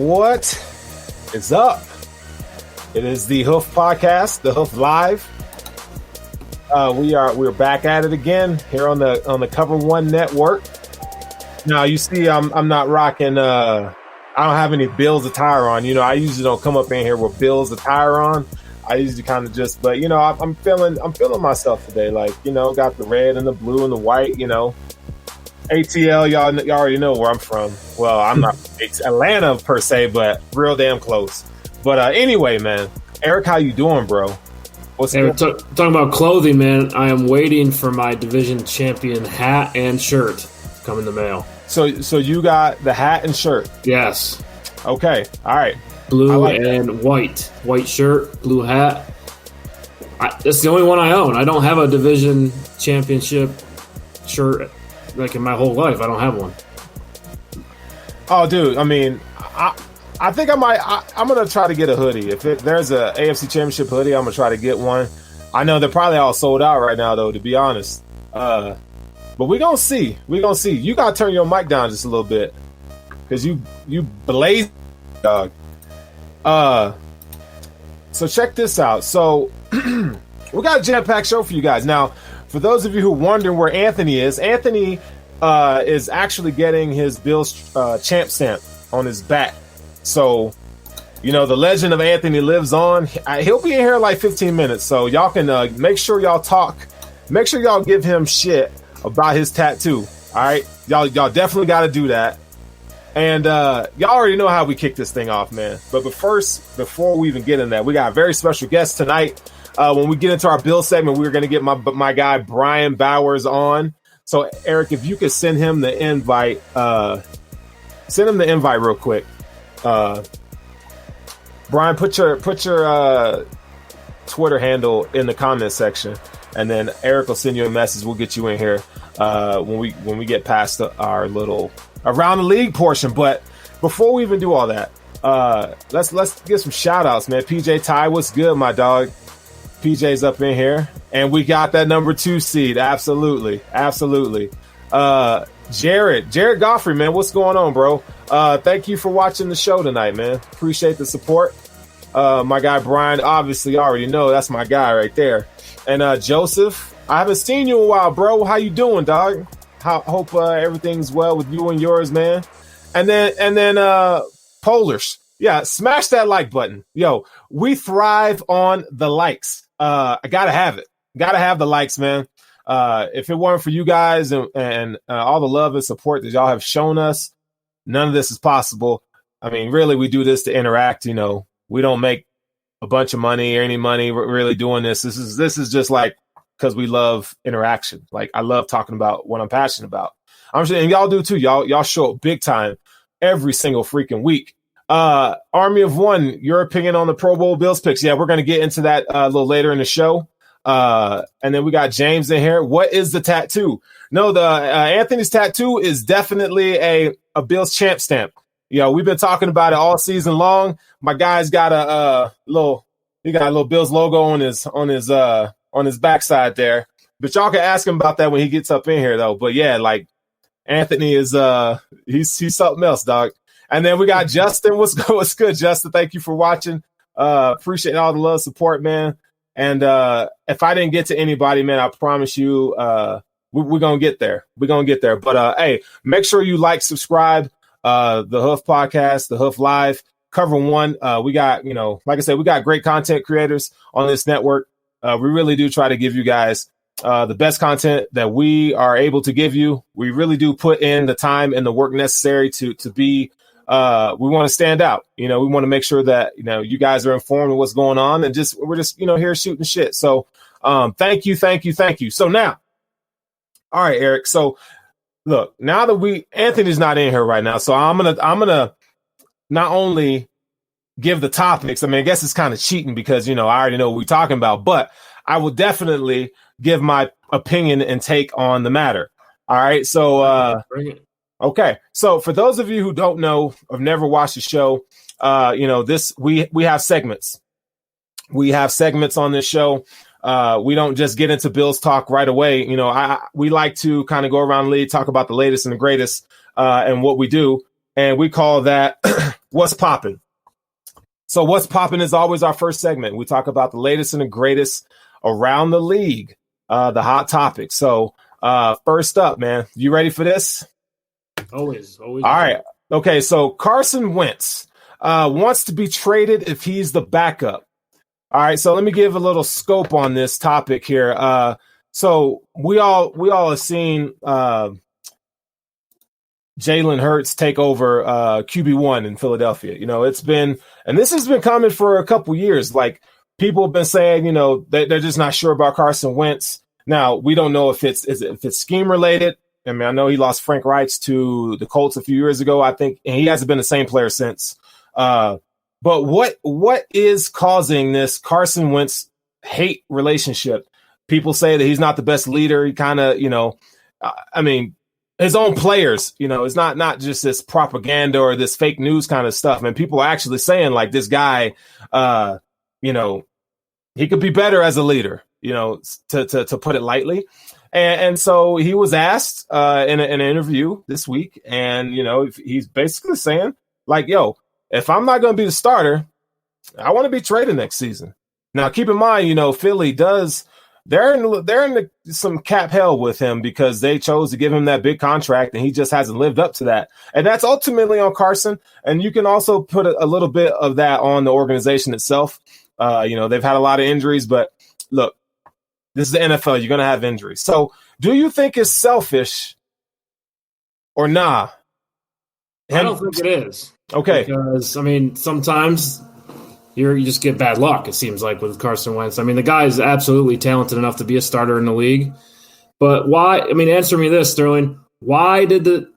What is up? It is the Hoof Podcast, the Hoof Live. We're back at it again here on the Cover One Network. Now you see, I'm not rocking. I don't have any Bills attire on. You know, I usually don't come up in here with Bills attire on. I usually kind of just, but you know, I'm feeling myself today. Like, you know, got the red and the blue and the white. You know, ATL. Y'all already know where I'm from. Well, I'm not Atlanta per se, but real damn close. But anyway, man, Eric, how you doing, bro? Hey, talking about clothing, man. I am waiting for my division champion hat and shirt to come in the mail. So you got the hat and shirt? Yes. Okay. All right. Blue and white. White shirt, blue hat. That's the only one I own. I don't have a division championship shirt like in my whole life. I don't have one. Oh, dude. I mean, I think I'm going to try to get a hoodie. If there's a AFC Championship hoodie, I'm going to try to get one. I know they're probably all sold out right now, though, to be honest. But we're going to see. We're going to see. You got to turn your mic down just a little bit because you blaze, dog. So check this out. So we got a jam-packed show for you guys. Now, for those of you who are wondering where Anthony is actually getting his Bills champ stamp on his back. So, you know, the legend of Anthony lives on. He'll be in here in like 15 minutes. So y'all can make sure y'all talk. Make sure y'all give him shit about his tattoo. All right. Y'all definitely got to do that. And y'all already know how we kick this thing off, man. But first, before we even get in that, we got a very special guest tonight. When we get into our Bill segment, we're going to get my guy, Brian Bowers, on. So, Eric, if you could send him the invite real quick. Brian, put your Twitter handle in the comment section, and then Eric will send you a message. We'll get you in here when we get past our little around the league portion. But before we even do all that, let's get some shout outs, man. PJ Ty, what's good, my dog? PJ's up in here, and we got that number 2 seed. Absolutely. Jared Goffrey, man, what's going on, bro? Thank you for watching the show tonight, man. Appreciate the support. My guy Brian, obviously, already know that's my guy right there. And Joseph, I haven't seen you in a while, bro. How you doing, dog? Hope everything's well with you and yours, man. And then Polars, yeah, smash that like button. Yo, we thrive on the likes. I gotta have it. Gotta have the likes, man. If it weren't for you guys and all the love and support that y'all have shown us, none of this is possible. I mean, really, we do this to interact. You know, we don't make a bunch of money or any money really doing this. This is just like because we love interaction. Like, I love talking about what I'm passionate about. I'm sure, and y'all do too. Y'all show up big time every single freaking week. Army of One, your opinion on the Pro Bowl Bills picks? Yeah, we're going to get into that a little later in the show. And then we got James in here. What is the tattoo? No, the Anthony's tattoo is definitely a Bills champ stamp. You know, we've been talking about it all season long. My guy's got a little Bills logo on his backside there. But y'all can ask him about that when he gets up in here, though. But yeah, like Anthony is he's something else, dog. And then we got Justin. What's good, Justin? Thank you for watching. Appreciate all the love, support, man. And if I didn't get to anybody, man, I promise you we're going to get there. We're going to get there. But, hey, make sure you like, subscribe, the Hoof Podcast, the Hoof Live, Cover One. We got, you know, like I said, we got great content creators on this network. We really do try to give you guys the best content that we are able to give you. We really do put in the time and the work necessary to be we want to stand out. You know, we want to make sure that, you know, you guys are informed of what's going on, and we're just, you know, here shooting shit. So thank you. So now, all right, Eric. So look, now that Anthony's not in here right now, so I'm gonna not only give the topics. I mean, I guess it's kind of cheating because, you know, I already know what we're talking about, but I will definitely give my opinion and take on the matter. All right. So okay. So for those of you who don't know or never watched the show, you know, we have segments. We have segments on this show. We don't just get into Bills talk right away. You know, we like to kind of go around the league, talk about the latest and the greatest and what we do. And we call that what's popping? So what's popping is always our first segment. We talk about the latest and the greatest around the league, the hot topics. So first up, man, you ready for this? Always. All right. Okay, so Carson Wentz wants to be traded if he's the backup. All right, so let me give a little scope on this topic here. So we all have seen Jalen Hurts take over QB1 in Philadelphia. You know, it's been, and this has been coming for a couple years. Like, people have been saying, you know, they're just not sure about Carson Wentz. Now, we don't know if it's scheme related. I mean, I know he lost Frank Reich to the Colts a few years ago, I think, and he hasn't been the same player since. But what is causing this Carson Wentz hate relationship? People say that he's not the best leader. He kind of, you know, I mean, his own players, you know, it's not just this propaganda or this fake news kind of stuff. And people are actually saying, like, this guy, you know, he could be better as a leader, you know, to put it lightly. And so he was asked in an interview this week, and, you know, he's basically saying, like, yo, if I'm not going to be the starter, I want to be traded next season. Now, keep in mind, you know, Philly they're in some cap hell with him because they chose to give him that big contract, and he just hasn't lived up to that. And that's ultimately on Carson. And you can also put a little bit of that on the organization itself. You know, they've had a lot of injuries, but look, this is the NFL. You're going to have injuries. So do you think it's selfish or nah? I don't think it is. Okay. Because, I mean, sometimes you just get bad luck, it seems like, with Carson Wentz. I mean, the guy is absolutely talented enough to be a starter in the league. But why? I mean, answer me this, Sterling. Why did the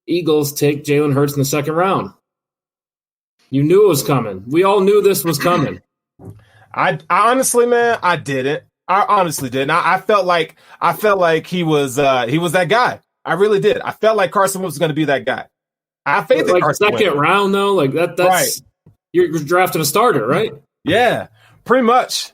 Eagles take Jalen Hurts in the second round? You knew it was coming. We all knew this was coming. I honestly, man, I didn't. I honestly didn't. I felt like he was that guy. I really did. I felt like Carson was going to be that guy. I have faith in Carson. Second round, though, like that's right. You're drafting a starter, right? Yeah, pretty much.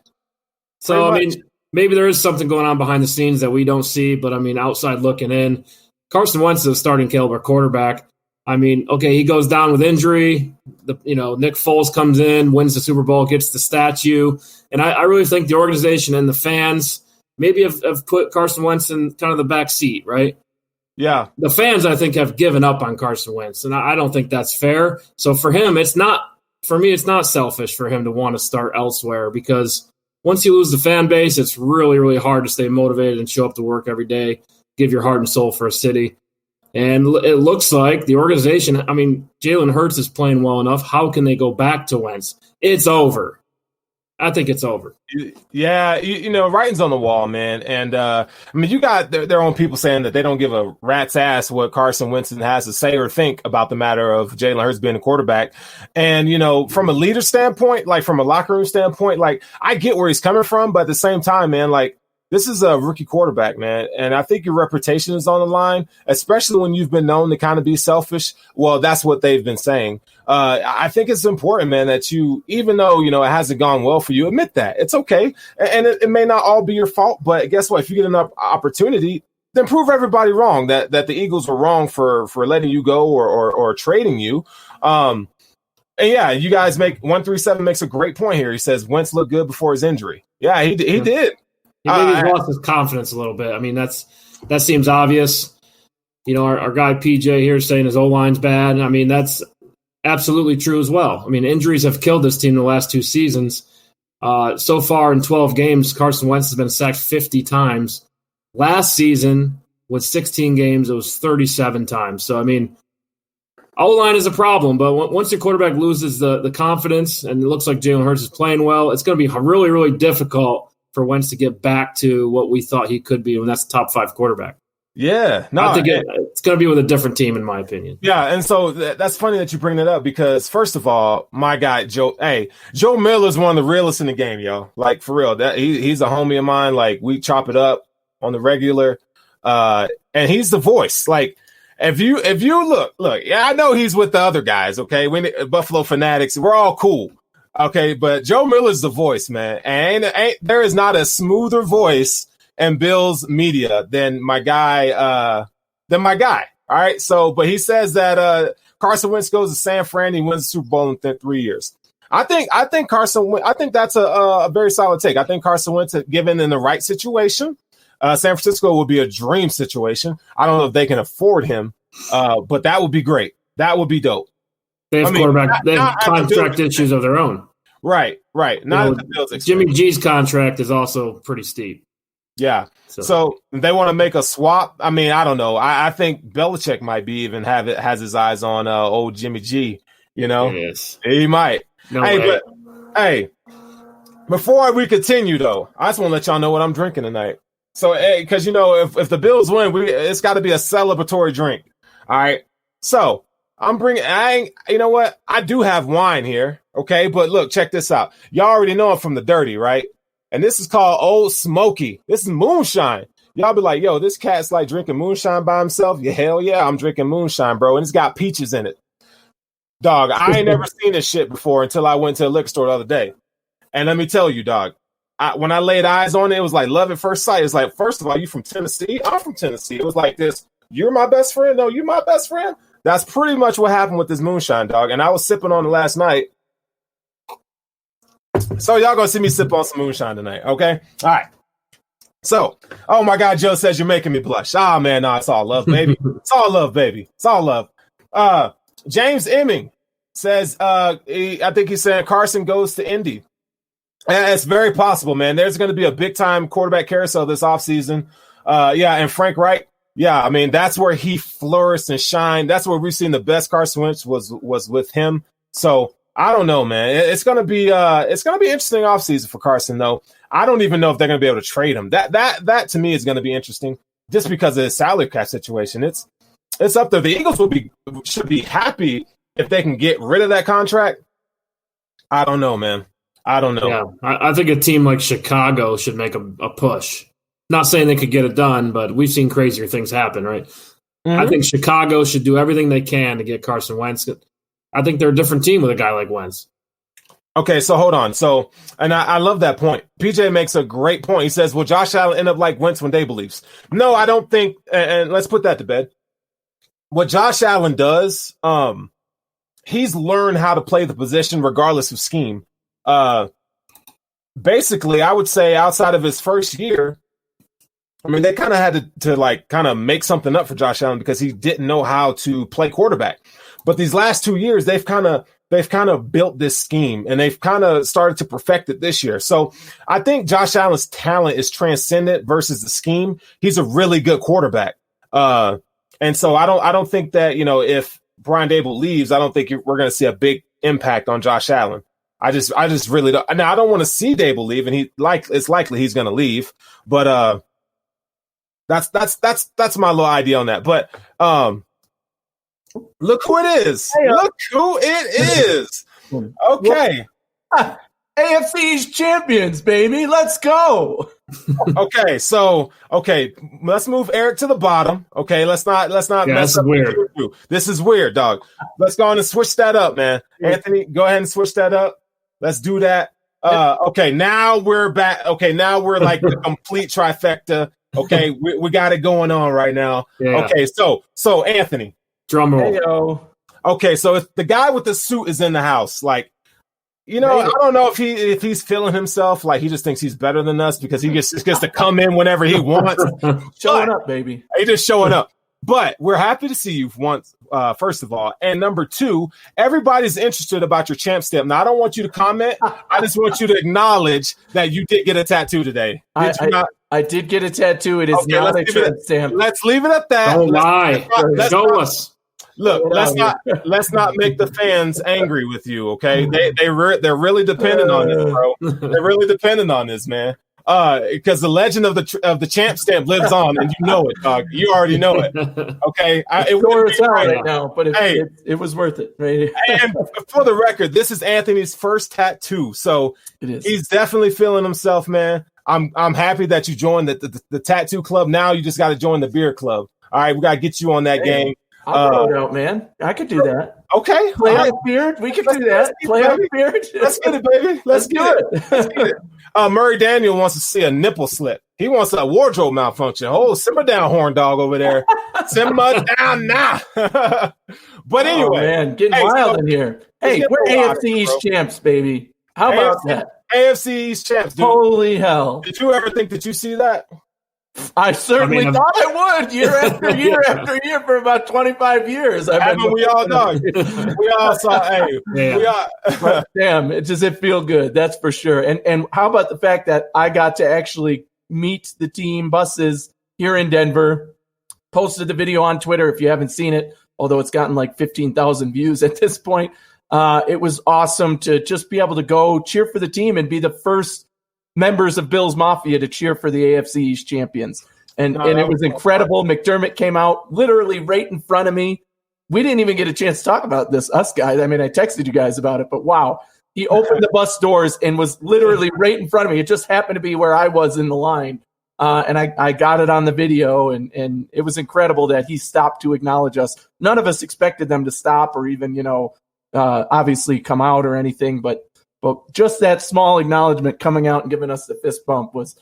So, I mean, maybe there is something going on behind the scenes that we don't see, but I mean, outside looking in, Carson Wentz is a starting caliber quarterback. I mean, okay, he goes down with injury. Nick Foles comes in, wins the Super Bowl, gets the statue. And I really think the organization and the fans maybe have put Carson Wentz in kind of the back seat, right? Yeah. The fans, I think, have given up on Carson Wentz, and I don't think that's fair. So for him, it's not selfish for him to want to start elsewhere, because once you lose the fan base, it's really, really hard to stay motivated and show up to work every day, give your heart and soul for a city. And it looks like the organization, I mean, Jalen Hurts is playing well enough. How can they go back to Wentz? It's over. I think it's over. Yeah, you know, writing's on the wall, man. And, I mean, you got their own people saying that they don't give a rat's ass what Carson Wentz has to say or think about the matter of Jalen Hurts being a quarterback. And, you know, from a leader standpoint, like from a locker room standpoint, like, I get where he's coming from, but at the same time, man, like, this is a rookie quarterback, man, and I think your reputation is on the line, especially when you've been known to kind of be selfish. Well, that's what they've been saying. I think it's important, man, that you, even though, you know, it hasn't gone well for you, admit that. It's okay, and it may not all be your fault, but guess what? If you get an opportunity, then prove everybody wrong, that the Eagles were wrong for letting you go or trading you. And yeah, you guys 137 makes a great point here. He says Wentz looked good before his injury. Yeah, he did. He maybe lost his confidence a little bit. I mean, that seems obvious. You know, our guy PJ here is saying his O-line's bad. I mean, that's absolutely true as well. I mean, injuries have killed this team the last two seasons. So far in 12 games, Carson Wentz has been sacked 50 times. Last season, with 16 games, it was 37 times. So, I mean, O-line is a problem, but once your quarterback loses the confidence and it looks like Jalen Hurts is playing well, it's going to be really, really difficult for Wentz to get back to what we thought he could be when that's a top 5 quarterback. Yeah. No, I think it's going to be with a different team, in my opinion. Yeah, and so that's funny that you bring that up because, first of all, my guy, Joe Miller is one of the realest in the game, yo. Like, for real. He's a homie of mine. Like, we chop it up on the regular. And he's the voice. Like, if you look, yeah, I know he's with the other guys, okay? Buffalo Fanatics, we're all cool. Okay, but Joe Miller's the voice, man. And there is not a smoother voice in Bills media than my guy. All right. So, but he says that Carson Wentz goes to San Fran, he wins the Super Bowl in 3 years. I think Carson Wentz, I think that's a very solid take. I think Carson Wentz, given in the right situation, San Francisco would be a dream situation. I don't know if they can afford him, but that would be great. That would be dope. They have they have contract issues of their own. Right. Not at the Bills expense. Jimmy G's contract is also pretty steep. Yeah. So they want to make a swap. I mean, I don't know. I think Belichick might be even has his eyes on old Jimmy G. You know, yes. He might. No way. But before we continue though, I just want to let y'all know what I'm drinking tonight. So, because if the Bills win, it's got to be a celebratory drink. All right. So I'm bringing. You know what? I do have wine here. Okay, but look, check this out. Y'all already know I'm from the dirty, right? And this is called Old Smoky. This is moonshine. Y'all be like, yo, this cat's like drinking moonshine by himself. Yeah, hell yeah, I'm drinking moonshine, bro. And it's got peaches in it. Dog, I ain't never seen this shit before until I went to a liquor store the other day. And let me tell you, dog, when I laid eyes on it, it was like love at first sight. It's like, first of all, you from Tennessee? I'm from Tennessee. It was like this, you're my best friend? No, you my best friend? That's pretty much what happened with this moonshine, dog. And I was sipping on it last night. So y'all gonna see me sip on some moonshine tonight, okay? All right. So, oh my God, Joe says you're making me blush. Ah, man, no, it's all love, baby. It's all love, baby. It's all love. James Emming says, I think he said Carson goes to Indy. And it's very possible, man. There's going to be a big-time quarterback carousel this offseason. And Frank Wright, I mean, that's where he flourished and shined. That's where we've seen the best Carson Wentz was with him. So, I don't know, man. It's going to be interesting offseason for Carson, though. I don't even know if they're going to be able to trade him. That to me is going to be interesting just because of his salary cap situation. It's up there. The Eagles should be happy if they can get rid of that contract. I don't know, man. I don't know. Yeah, I think a team like Chicago should make a push. Not saying they could get it done, but we've seen crazier things happen, right? Mm-hmm. I think Chicago should do everything they can to get Carson Wentz. I think they're a different team with a guy like Wentz. Okay, so hold on. So, and I love that point. PJ makes a great point. He says, will Josh Allen end up like Wentz when Dable leaves? No, I don't think, and let's put that to bed. What Josh Allen does, he's learned how to play the position regardless of scheme. Basically, I would say outside of his first year, I mean, they kind of had to make something up for Josh Allen because he didn't know how to play quarterback. But these last 2 years, they've kind of built this scheme and they've kind of started to perfect it this year. So I think Josh Allen's talent is transcendent versus the scheme. He's a really good quarterback. And so I don't think that, if Brian Dable leaves, I don't think we're going to see a big impact on Josh Allen. I just really don't. Now I don't want to see Dable leave, and it's likely he's going to leave. But that's my little idea on that. But look who it is. Hey, look who it is. Okay. AFC East champions, baby. Let's go. Okay, let's move Eric to the bottom. Okay, let's not mess up. Weird. This is weird, dog. Let's go on and switch that up, man. Anthony, go ahead and switch that up. Let's do that. Okay, now we're back. Okay, now we're like the complete trifecta. Okay, we got it going on right now. Yeah. Okay, so Anthony. Drum roll. Hey-o. Okay, so if the guy with the suit is in the house, like, I don't know if he's feeling himself like he just thinks he's better than us because he just gets to come in whenever he wants. Showing up, baby. He just showing up. But we're happy to see you once, first of all. And number two, everybody's interested about your champ stamp. Now, I don't want you to comment. I just want you to acknowledge that you did get a tattoo today. I did get a tattoo. It is not a champ stamp. Let's leave it at that. Oh, lie. Show us. Look, let's not make the fans angry with you, okay? They're really dependent on this, bro. They're really dependent on this, man. Because the legend of the champ stamp lives on, and you know it, dog. You already know it. Okay, it's right now, but it was worth it. Right? And for the record, this is Anthony's first tattoo, so it is. He's definitely feeling himself, man. I'm happy that you joined the tattoo club. Now you just got to join the beer club. All right, we got to get you on that game. I'll throw it out, man. I could do that. Okay. Play on beard. We could do that. Play on beard. Let's get it, baby. Let's get it. Murray Daniel wants to see a nipple slip. He wants a wardrobe malfunction. Oh, simmer down, horn dog over there. Simmer down now. But anyway, man, getting wild in here. Hey, we're AFC East champs, baby. How about that? AFC East champs, dude. Holy hell. Did you ever think that you see that? I certainly thought I would year after year after year for about 25 years. We all know. We all saw, But damn, does it feel good? That's for sure. And how about the fact that I got to actually meet the team buses here in Denver? Posted the video on Twitter if you haven't seen it, although it's gotten like 15,000 views at this point. It was awesome to just be able to go cheer for the team and be the first members of Bills Mafia to cheer for the AFC East champions. And it was incredible. McDermott came out literally right in front of me. We didn't even get a chance to talk about this, us guys. I mean, I texted you guys about it, but wow. He opened the bus doors and was literally right in front of me. It just happened to be where I was in the line. And I got it on the video, and it was incredible that he stopped to acknowledge us. None of us expected them to stop or even, obviously come out or anything, but just that small acknowledgement coming out and giving us the fist bump was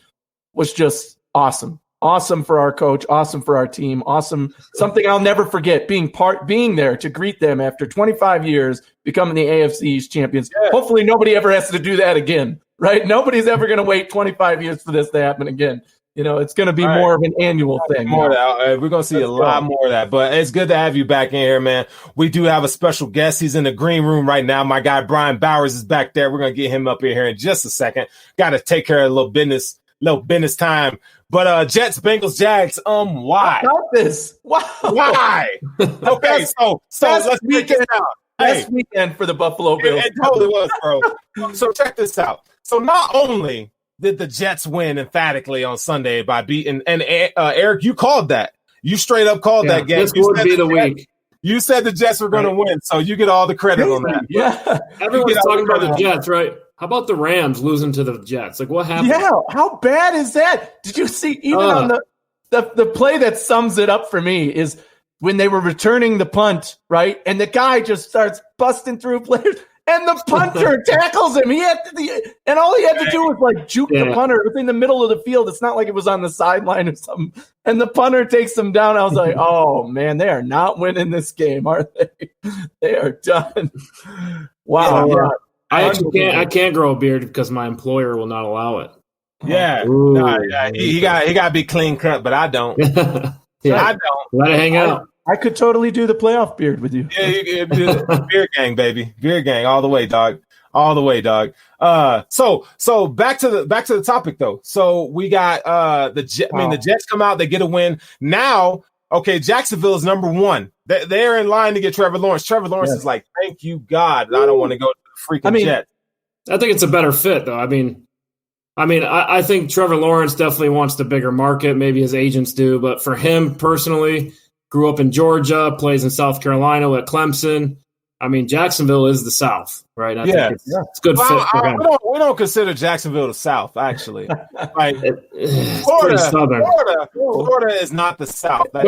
just awesome. Awesome for our coach, awesome for our team, awesome. Something I'll never forget, being there to greet them after 25 years, becoming the AFC East champions. Yeah. Hopefully nobody ever has to do that again, right? Nobody's ever going to wait 25 years for this to happen again. It's going to be more of an annual thing. More of that. We're going to see a lot more of that. But it's good to have you back in here, man. We do have a special guest. He's in the green room right now. My guy, Brian Bowers, is back there. We're going to get him up in here in just a second. Got to take care of a little business time. But Jets, Bengals, Jags, why? I got this. Wow. Why? Okay, so let's break this down. Best weekend for the Buffalo Bills. It totally was, bro. So check this out. So not only did the Jets win emphatically on Sunday by beating, and Eric, you called that. You straight up called that game. This would be the week. You said the Jets were going to win, so you get all the credit on that. Yeah. Everyone's talking about the Jets, right? How about the Rams losing to the Jets? Like, what happened? Yeah, how bad is that? Did you see, even on the play that sums it up for me is when they were returning the punt, right? And the guy just starts busting through players. And the punter tackles him. And all he had to do was like juke the punter. It was in the middle of the field. It's not like it was on the sideline or something. And the punter takes him down. I was like, oh man, they are not winning this game, are they? They are done. Wow. Yeah. I can't grow a beard because my employer will not allow it. Yeah. He got to be clean cut, but I don't. I don't. Let it hang out. I could totally do the playoff beard with you. Yeah, you beer gang, baby. Beer gang all the way, dog. All the way, dog. So back to the topic though. So we got the Jets come out, they get a win. Now, okay, Jacksonville is number 1. They're in line to get Trevor Lawrence. Trevor Lawrence is like, thank you, God. I don't want to go to the freaking Jets. I think it's a better fit though. I think Trevor Lawrence definitely wants the bigger market. Maybe his agents do, but for him personally, grew up in Georgia, plays in South Carolina at Clemson. Jacksonville is the South, right? I think it's good fit for him. We don't consider Jacksonville the South, actually. Like Florida is not the South. But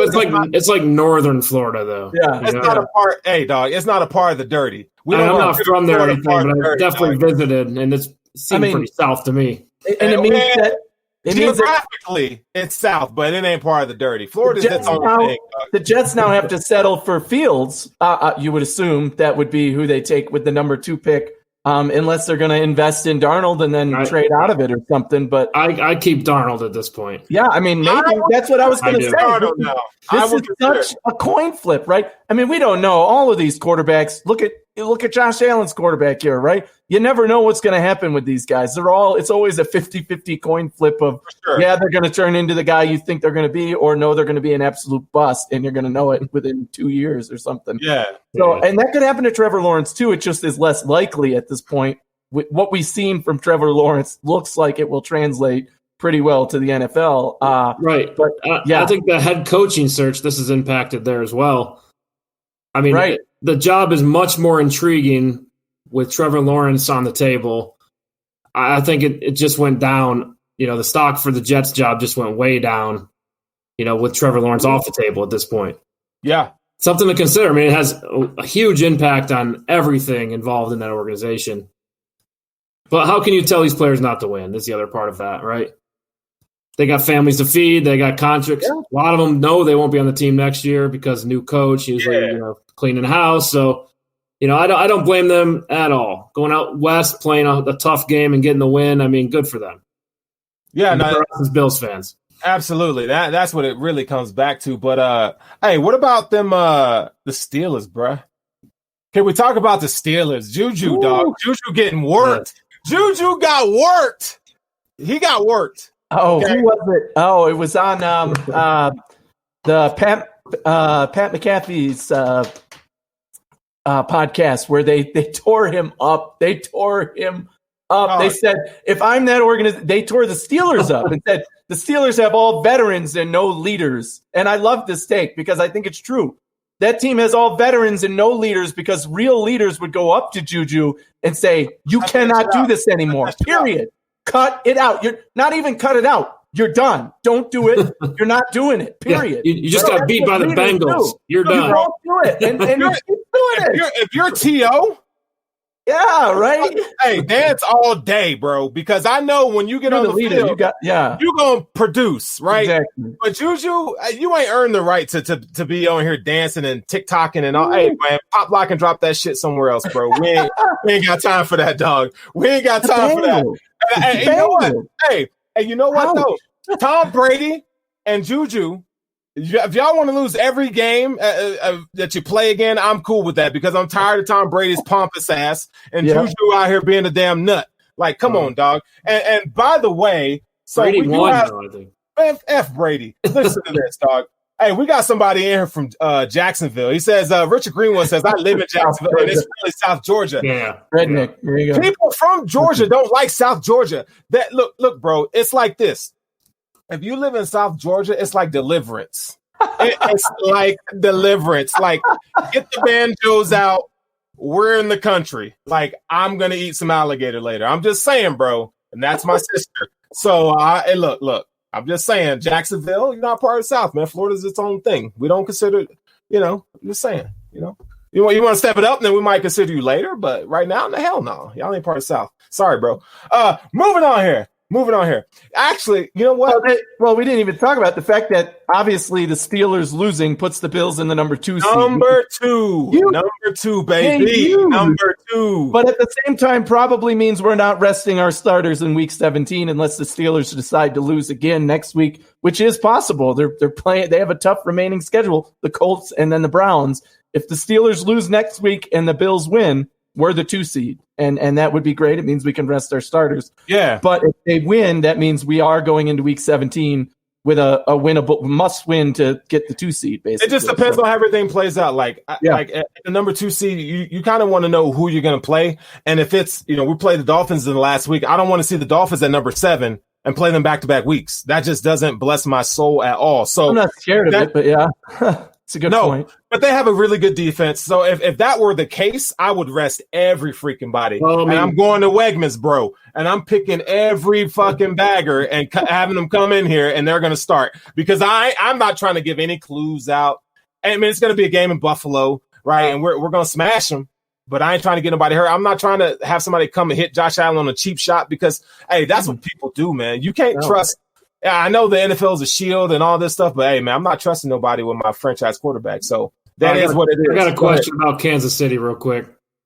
it's like northern Florida, though. Yeah, it's not a part. Hey, dog, it's not a part of the dirty. I'm not from there or anything, but I definitely visited, and it seemed pretty South to me. And it means that. Geographically, it's South, but it ain't part of the dirty. Florida's its own thing. The Jets now have to settle for Fields. You would assume that would be who they take with the number 2 pick, unless they're going to invest in Darnold and then trade out of it or something. But I keep Darnold at this point. Yeah, maybe that's what I was going to say. This is such a coin flip, right? We don't know all of these quarterbacks. Look at Josh Allen's quarterback here, right? You never know what's going to happen with these guys. It's always a 50-50 coin flip of, they're going to turn into the guy you think they're going to be, or no, they're going to be an absolute bust, and you're going to know it within 2 years or something. Yeah. So, and that could happen to Trevor Lawrence too. It just is less likely at this point. What we've seen from Trevor Lawrence looks like it will translate pretty well to the NFL. Right. But I think the head coaching search, this has impacted there as well. The job is much more intriguing with Trevor Lawrence on the table. I think it just went down. The stock for the Jets job just went way down, with Trevor Lawrence off the table at this point. Yeah. Something to consider. It has a huge impact on everything involved in that organization. But how can you tell these players not to win? That's the other part of that, right? they got families to feed. They got contracts. Yeah. A lot of them know they won't be on the team next year because new coach, usually cleaning house. So, I don't blame them at all. Going out west, playing a tough game and getting the win. I mean, good for them. Yeah, no, as Bills fans. Absolutely. That's what it really comes back to. But hey, what about them the Steelers, bruh? Can we talk about the Steelers? Juju, dog. Juju getting worked. Juju got worked. He got worked. Oh, okay. Who was it? Oh, it was on the Pat McAfee's podcast where they tore him up. They tore him up. Oh. They said, if I'm that organization, they tore the Steelers up and said, the Steelers have all veterans and no leaders. And I love this take because I think it's true. That team has all veterans and no leaders because real leaders would go up to Juju and say, you cannot do this anymore, period. Cut it out. You're not even cut it out. You're done. Don't do it. You're not doing it, period. Yeah, you just got beat by the Bengals. You're done. You don't do it. And you keep doing it. If you're T.O., yeah, right. Hey, dance all day, bro. Because I know when you get on the field, you're gonna produce, right? Exactly. But Juju, you ain't earned the right to be on here dancing and TikToking and all. Hey, man, pop, lock, and drop that shit somewhere else, bro. We ain't got time for that, dog. We ain't got time for that. Hey, you know what? Hey, you know what though? Tom Brady and Juju. If y'all want to lose every game that you play again, I'm cool with that because I'm tired of Tom Brady's pompous ass and Juju out here being a damn nut. Like, come on, dog. And by the way, so Brady won, I think. F Brady. Listen to this, dog. Hey, we got somebody in here from Jacksonville. He says, Richard Greenwood says, I live in Jacksonville, and it's really South Georgia. Yeah. Redneck. There you go. People from Georgia don't like South Georgia. Look, bro, it's like this. If you live in South Georgia, it's like Deliverance. It's like Deliverance. Like, get the banjos out. We're in the country. Like, I'm going to eat some alligator later. I'm just saying, bro. And that's my sister. So, look. I'm just saying, Jacksonville, you're not part of the South, man. Florida's its own thing. We don't consider, I'm just saying, You want to step it up, then we might consider you later. But right now, the hell no. Y'all ain't part of the South. Sorry, bro. Moving on here. Actually, you know what? Well, we didn't even talk about the fact that obviously the Steelers losing puts the Bills in the number 2 seed. Number two, baby. Number 2. But at the same time, probably means we're not resting our starters in week 17 unless the Steelers decide to lose again next week, which is possible. They're playing. They have a tough remaining schedule, the Colts and then the Browns. If the Steelers lose next week and the Bills win, we're the 2 seed. And that would be great. It means we can rest our starters. Yeah. But if they win, that means we are going into week 17 with a winnable must win to get the 2 seed, basically. It just depends on how everything plays out. Like at the number 2 seed, you kind of want to know who you're going to play. And if it's, we played the Dolphins in the last week, I don't want to see the Dolphins at number 7 and play them back-to-back weeks. That just doesn't bless my soul at all. So I'm not scared of it, but yeah. It's a good point. But they have a really good defense. So if that were the case, I would rest every freaking body. Well, and I'm going to Wegmans, bro. And I'm picking every fucking bagger and having them come in here, and they're going to start. Because I'm not trying to give any clues out. I mean, it's going to be a game in Buffalo, right? And we're going to smash them. But I ain't trying to get nobody hurt. I'm not trying to have somebody come and hit Josh Allen on a cheap shot because, hey, that's what people do, man. You can't trust. Yeah, I know the NFL is a shield and all this stuff, but hey, man, I'm not trusting nobody with my franchise quarterback. So that is what it is. I got a question about Kansas City real quick.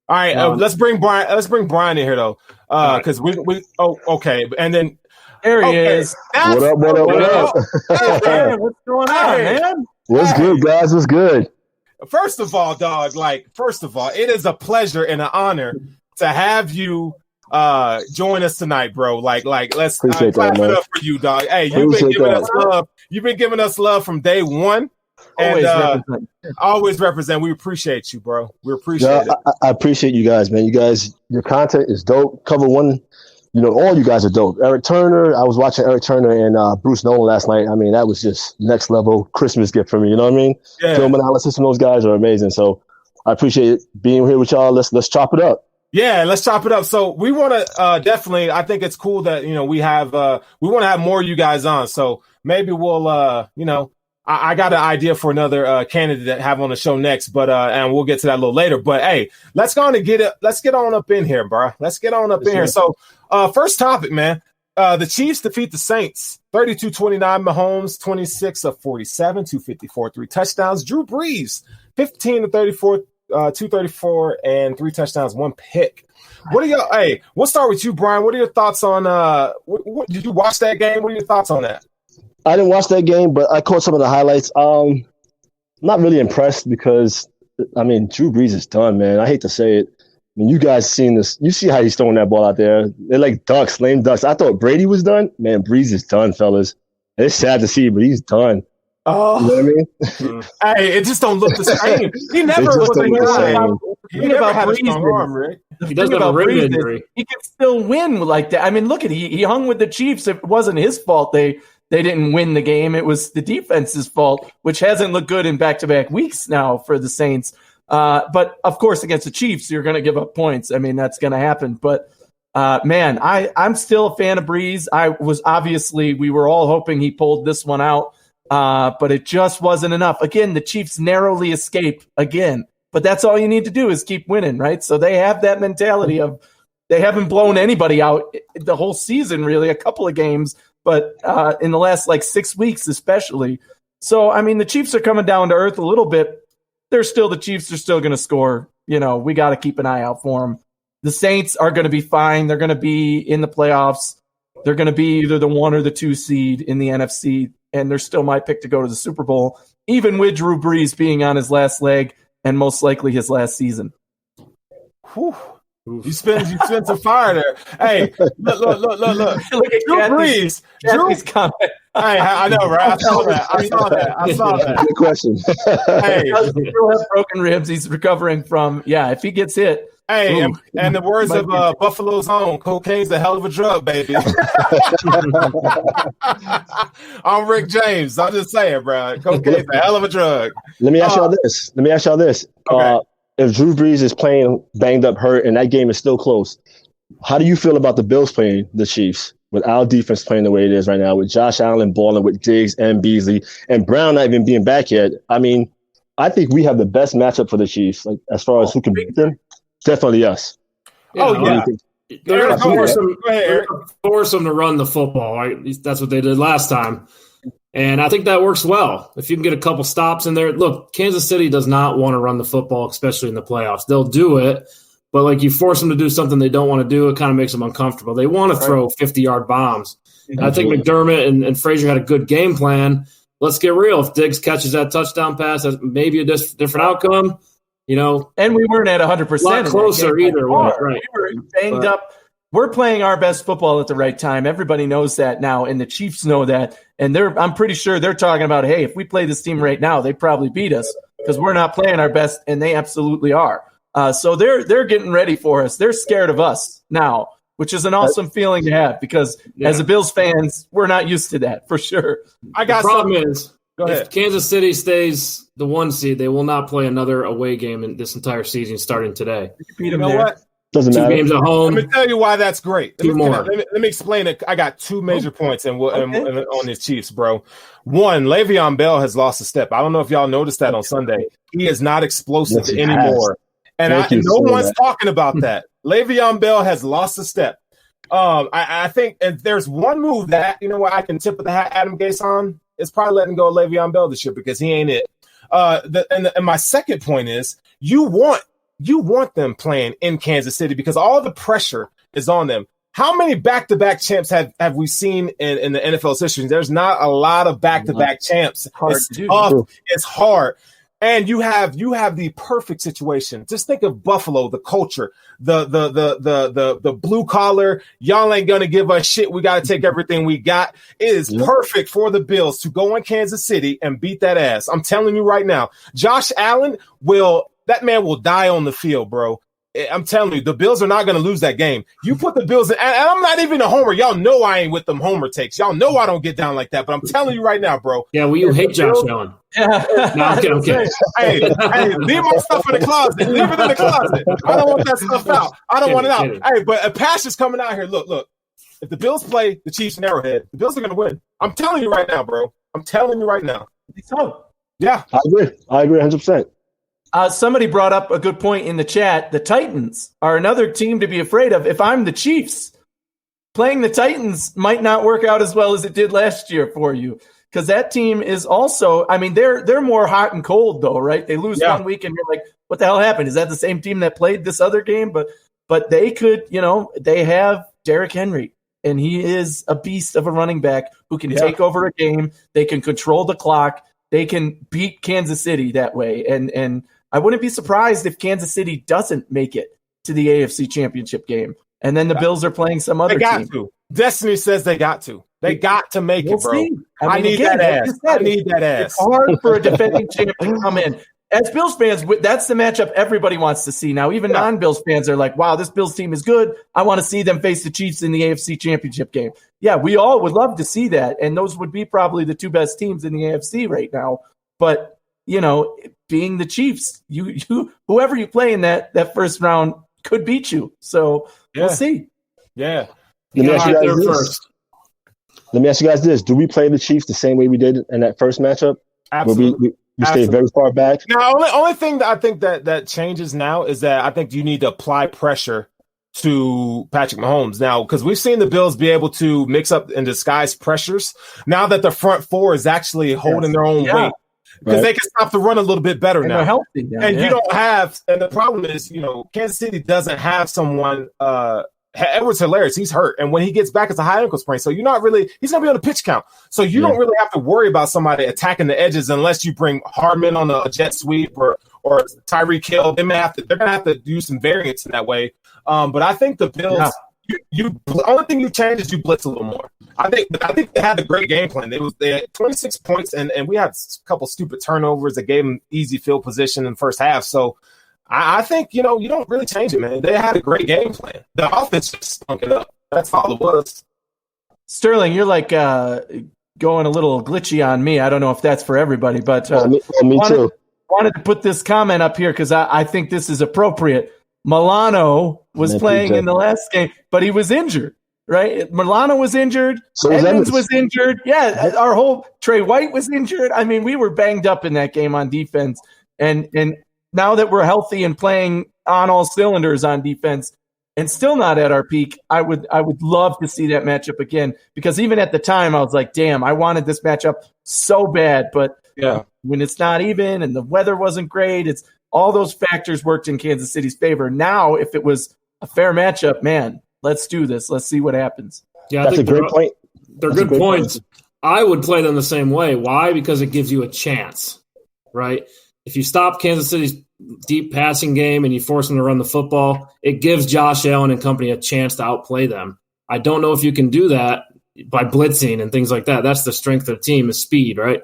All right, let's bring Brian. Let's bring Brian in here though, because we. Oh, okay, and then there he is. What up? Hey, what's going on, man? What's good, guys? What's good? First of all, dog. It is a pleasure and an honor to have you. Join us tonight, bro. Like let's clap it up for you, dog. Hey, you've been giving us love. You've been giving us love from day one. And always represent. We appreciate you, bro. We appreciate it. I appreciate you guys, man. You guys, your content is dope. Cover one, all you guys are dope. Eric Turner, I was watching Eric Turner and Bruce Nolan last night. I mean, that was just next level Christmas gift for me. You know what I mean? Yeah. Film analysis from those guys are amazing. So I appreciate being here with y'all. Let's chop it up. Yeah, let's chop it up. So we want to definitely. I think it's cool that we have. We want to have more of you guys on. So maybe we'll. I got an idea for another candidate to have on the show next, but and we'll get to that a little later. But hey, let's go on and get it. Let's get on up in here, bro. Let's get on up in here. So first topic, man. The Chiefs defeat the Saints 32-29. Mahomes 26 of 47, 254, 3 touchdowns. Drew Brees 15-34, 234, and 3 touchdowns, 1 pick. What are y'all? Hey, we'll start with you, Brian. What are your thoughts on? What did you watch that game? What are your thoughts on that? I didn't watch that game, but I caught some of the highlights. Not really impressed because, I mean, Drew Brees is done, man. I hate to say it. I mean, you guys seen this. You see how he's throwing that ball out there. They're like ducks, lame ducks. I thought Brady was done. Man, Brees is done, fellas. It's sad to see, but he's done. Oh, you know what I mean? Hey, it just don't look the same. He never was a guy. He never had a strong arm, Rick. He doesn't have a rim injury. He can still win like that. I mean, look at he hung with the Chiefs. It wasn't his fault. They didn't win the game. It was the defense's fault, which hasn't looked good in back-to-back weeks now for the Saints. But, of course, against the Chiefs, you're going to give up points. I mean, that's going to happen. But, man, I'm still a fan of Brees. We were all hoping he pulled this one out, but it just wasn't enough. Again, the Chiefs narrowly escape again. But that's all you need to do is keep winning, right? So they have that mentality of they haven't blown anybody out the whole season, really, a couple of games, but in the last, 6 weeks especially. So, I mean, the Chiefs are coming down to earth a little bit. They're still the Chiefs. They're still going to score. You know, we got to keep an eye out for them. The Saints are going to be fine. They're going to be in the playoffs. They're going to be either the 1 or the 2 seed in the NFC, and they're still my pick to go to the Super Bowl, even with Drew Brees being on his last leg and most likely his last season. Whew. You spent some fire there. Hey, look. Look at Drew Brees. Drew's comment. Hey, I know, right? I saw that. Good question. Hey, he still has broken ribs. He's recovering from, if he gets hit. Hey, and the words of Buffalo's own, cocaine's a hell of a drug, baby. I'm Rick James. I'm just saying, bro. Cocaine's a hell of a drug. Let me ask y'all this. Okay. If Drew Brees is playing banged up, hurt, and that game is still close, how do you feel about the Bills playing the Chiefs with our defense playing the way it is right now, with Josh Allen balling, with Diggs and Beasley, and Brown not even being back yet? I mean, I think we have the best matchup for the Chiefs, as far as who can beat them. Definitely us. Yeah. They're going to force them to run the football, right? That's what they did last time. And I think that works well. If you can get a couple stops in there. Look, Kansas City does not want to run the football, especially in the playoffs. They'll do it, but you force them to do something they don't want to do, it kind of makes them uncomfortable. They want to throw 50-yard bombs. Mm-hmm. I think McDermott and Frazier had a good game plan. Let's get real. If Diggs catches that touchdown pass, that's maybe a different outcome. And we weren't at 100%. A lot closer either way. Right. We were banged up. We're playing our best football at the right time. Everybody knows that now, and the Chiefs know that. And I'm pretty sure they're talking about, hey, if we play this team right now, they'd probably beat us because we're not playing our best, and they absolutely are. So they're getting ready for us. They're scared of us now, which is an awesome feeling to have because as a Bills fans, we're not used to that for sure. The problem is, if Kansas City stays the 1 seed, they will not play another away game in this entire season starting today. You know what? Doesn't matter. 2 games at home. Let me tell you why that's great. Let me explain it. I got 2 major points on his Chiefs, bro. One, Le'Veon Bell has lost a step. I don't know if y'all noticed that on Sunday. He is not explosive anymore. And no one's talking about that. Le'Veon Bell has lost a step. I think if there's one move that, I can tip of the hat Adam Gase on, it's probably letting go of Le'Veon Bell this year because he ain't it. And my second point is you want them playing in Kansas City because all the pressure is on them. How many back-to-back champs have we seen in the NFL's history? There's not a lot of back-to-back champs. It's tough. It's hard. And you have the perfect situation. Just think of Buffalo, the culture, the blue collar. Y'all ain't gonna give us shit. We got to take everything we got. It is perfect for the Bills to go in Kansas City and beat that ass. I'm telling you right now, Josh Allen that man will die on the field, bro. I'm telling you, the Bills are not going to lose that game. You put the Bills in, and I'm not even a homer. Y'all know I ain't with them homer takes. Y'all know I don't get down like that, but I'm telling you right now, bro. Yeah, well, you hate Josh Allen. No, okay. Hey, leave my stuff in the closet. Leave it in the closet. I don't want that stuff out. I don't want it out. Hey, but a passion's coming out here. Look. If the Bills play the Chiefs in Arrowhead, the Bills are going to win. I'm telling you right now, bro. I'm telling you right now. So, yeah. I agree 100%. Somebody brought up a good point in the chat. The Titans are another team to be afraid of. If I'm the Chiefs, playing the Titans might not work out as well as it did last year for you. Because that team is also, I mean, they're more hot and cold though, right? They lose 1 week and you're like, what the hell happened? Is that the same team that played this other game? But they could, they have Derrick Henry, and he is a beast of a running back who can take over a game. They can control the clock. They can beat Kansas City that way. And I wouldn't be surprised if Kansas City doesn't make it to the AFC Championship game. And then the Bills are playing some other team. To. Destiny says they got to. They got to make it, bro. I need that ass. I need that ass. It's hard for a defending champ to come in. As Bills fans, that's the matchup everybody wants to see. Now, even non-Bills fans are like, wow, this Bills team is good. I want to see them face the Chiefs in the AFC Championship game. Yeah, we all would love to see that, and those would be probably the two best teams in the AFC right now. But, being the Chiefs, you whoever you play in that first round could beat you. So we'll see. Yeah. Let me ask you guys this. Do we play the Chiefs the same way we did in that first matchup? Absolutely. We stay very far back. Now, only thing that I think that changes now is that I think you need to apply pressure to Patrick Mahomes now, because we've seen the Bills be able to mix up and disguise pressures now that the front four is actually holding their own weight, because they can stop the run a little bit better now. They're healthy now. And you don't have, and the problem is, Kansas City doesn't have someone. Edwards Hilarious, he's hurt, and when he gets back, it's a high ankle sprain. So he's going to be on the pitch count. So you don't really have to worry about somebody attacking the edges unless you bring Hardman on a jet sweep or Tyreek Hill. They're going to have to do some variance in that way. But I think the Bills, the only thing you change is you blitz a little more. I think they had a great game plan. They had 26 points, and we had a couple stupid turnovers that gave them easy field position in the first half. So I think, you don't really change it, man. They had a great game plan. The offense just stunk it up. That's all it was. Sterling, you're like going a little glitchy on me. I don't know if that's for everybody, but me too. Wanted to put this comment up here because I think this is appropriate. Milano was playing in the last game, but he was injured, right? Milano was injured. So Evans was injured. Yeah, our whole Trey White was injured. I mean, we were banged up in that game on defense. And now that we're healthy and playing on all cylinders on defense and still not at our peak, I would love to see that matchup again, because even at the time I was like, damn, I wanted this matchup so bad. But when it's not even and the weather wasn't great, it's all those factors worked in Kansas City's favor. Now, if it was a fair matchup, man, let's do this. Let's see what happens. Yeah, that's a great point. They're good points. I would play them the same way. Why? Because it gives you a chance, right? If you stop Kansas City's deep passing game and you force them to run the football, it gives Josh Allen and company a chance to outplay them. I don't know if you can do that by blitzing and things like that. That's the strength of the team, is speed, right?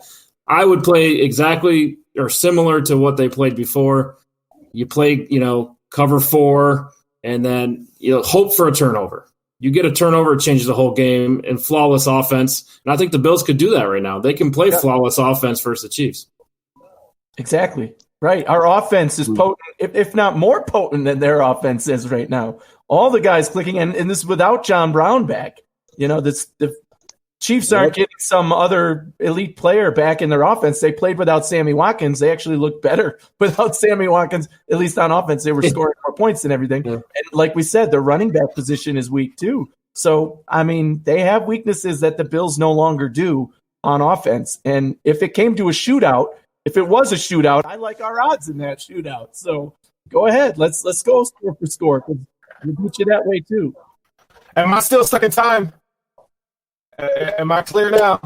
I would play exactly or similar to what they played before. You play, cover 4 and then, hope for a turnover. You get a turnover, it changes the whole game, and flawless offense. And I think the Bills could do that right now. They can play flawless offense versus the Chiefs. Exactly. Right. Our offense is potent, if not more potent than their offense is right now. All the guys clicking, and this is without John Brown back. The Chiefs aren't getting some other elite player back in their offense. They played without Sammy Watkins. They actually looked better without Sammy Watkins, at least on offense. They were scoring more points and everything. Yeah. And like we said, their running back position is weak too. So, I mean, they have weaknesses that the Bills no longer do on offense. And if it came to a shootout, if it was a shootout, I like our odds in that shootout. So go ahead. Let's go score for score. We beat you that way too. Am I still stuck in time? Am I clear now?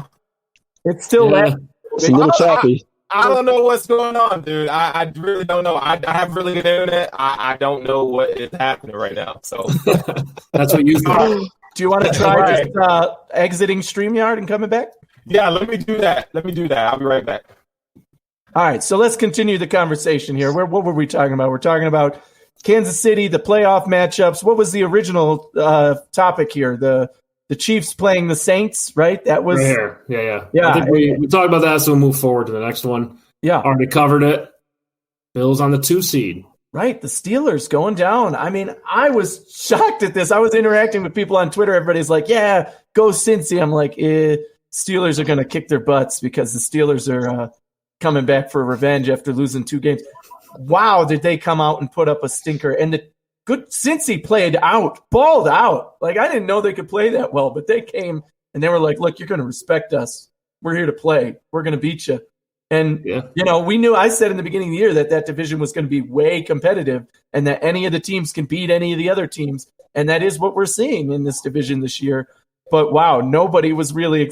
It's still it's a little choppy. I don't know what's going on, dude. I really don't know. I have really good internet. I don't know what is happening right now. So that's what you thought. Do you want to try just exiting StreamYard and coming back? Yeah, let me do that. I'll be right back. All right, so let's continue the conversation here. What were we talking about? We're talking about Kansas City, the playoff matchups. What was the original topic here? The Chiefs playing the Saints, right? That was right here. Yeah. I think we talked about that, so we'll move forward to the next one. Yeah. Already covered it. Bills on the 2 seed. Right, the Steelers going down. I mean, I was shocked at this. I was interacting with people on Twitter. Everybody's like, yeah, go Cincy. I'm like, Steelers are going to kick their butts because the Steelers are coming back for revenge after losing 2 games. Wow, did they come out and put up a stinker. And the good. Cincy played out, balled out. Like, I didn't know they could play that well, but they came and they were like, look, you're going to respect us. We're here to play. We're going to beat you. And, we knew, I said in the beginning of the year that division was going to be way competitive and that any of the teams can beat any of the other teams. And that is what we're seeing in this division this year. But, wow, nobody was really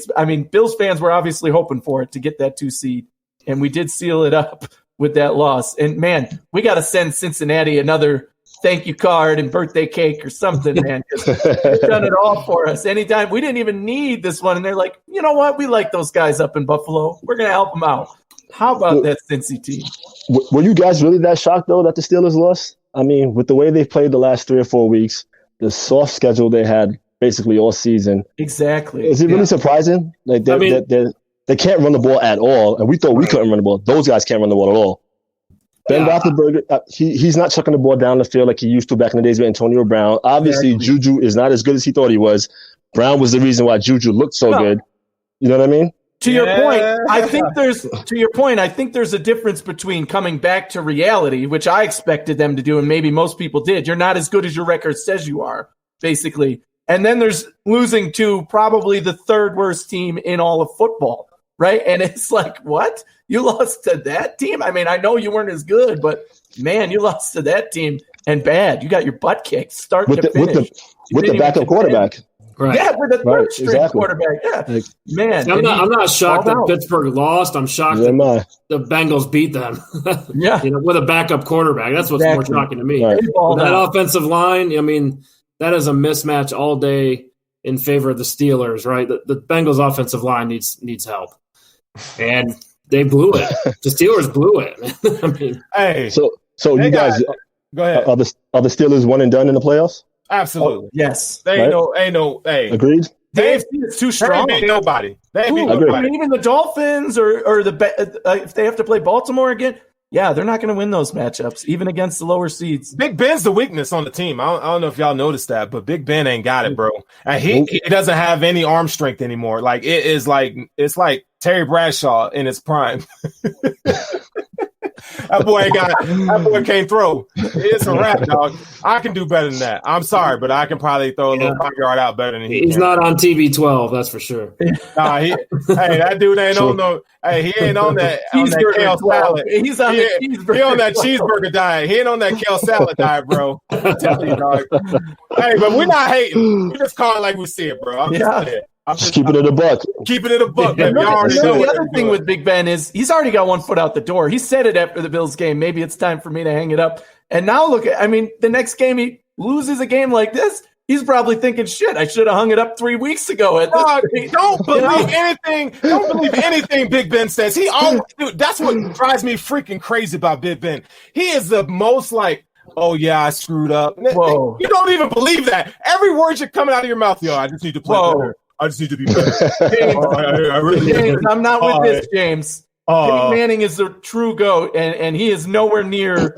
Bills fans were obviously hoping for it to get that 2 seed. And we did seal it up with that loss. And, man, we got to send Cincinnati another thank you card and birthday cake or something, man. Because they've done it all for us. Anytime. We didn't even need this one. And they're like, you know what? We like those guys up in Buffalo. We're going to help them out. How about that Cincy team? Were you guys really that shocked, though, that the Steelers lost? I mean, with the way they've played the last 3 or 4 weeks, the soft schedule they had basically all season. Exactly. Is it really surprising? Like they can't run the ball at all, and we thought we couldn't run the ball. Those guys can't run the ball at all. Ben Roethlisberger, he's not chucking the ball down the field like he used to back in the days with Antonio Brown. Obviously, Juju is not as good as he thought he was. Brown was the reason why Juju looked so good. You know what I mean? To your point, I think there's a difference between coming back to reality, which I expected them to do, and maybe most people did. You're not as good as your record says you are, basically. And then there's losing to probably the 3rd worst team in all of football, right? And it's like, what? You lost to that team? I mean, I know you weren't as good, but man, you lost to that team and bad. You got your butt kicked start to finish. With the backup quarterback. Right. Yeah, with a third string quarterback. Yeah, man. I'm not shocked that Pittsburgh lost. I'm shocked that the Bengals beat them. With a backup quarterback. That's what's more shocking to me. Right. That offensive line, I mean, that is a mismatch all day in favor of the Steelers, right? The Bengals offensive line needs help, and they blew it. The Steelers blew it. I mean, hey, so you guys, go ahead. Are the Steelers one and done in the playoffs? Absolutely. Yes. They ain't no. Hey, agreed. AFC is too strong. They ain't beat nobody. I mean, even the Dolphins or if they have to play Baltimore again, they're not going to win those matchups, even against the lower seeds. Big Ben's the weakness on the team. I don't know if y'all noticed that, but Big Ben ain't got it, bro. And he doesn't have any arm strength anymore. Like it's like Terry Bradshaw in his prime. That boy can't throw. It's a wrap, dog. I can do better than that. I'm sorry, but I can probably throw a little 5-yard out better than he can. He's not on TB12, that's for sure. That dude ain't on no. Hey, he ain't on that kale salad. He's on the cheeseburger. He on that cheeseburger diet. He ain't on that kale salad diet, bro. I'm telling you, dog. Hey, but we're not hating. We just call it like we see it, bro. I'm just keeping it a buck. Keeping it a buck. The other thing with Big Ben is he's already got one foot out the door. He said it after the Bills game. Maybe it's time for me to hang it up. And now look at, the next game he loses a game like this. He's probably thinking, shit, I should have hung it up 3 weeks ago. Don't believe anything. Don't believe anything Big Ben says. Dude, that's what drives me freaking crazy about Big Ben. He is the most like, oh yeah, I screwed up. Whoa. You don't even believe that. Every word you're coming out of your mouth, I just need to play better. I just need to be better. James, I'm not with this, James. Peyton Manning is the true GOAT, and he is nowhere near.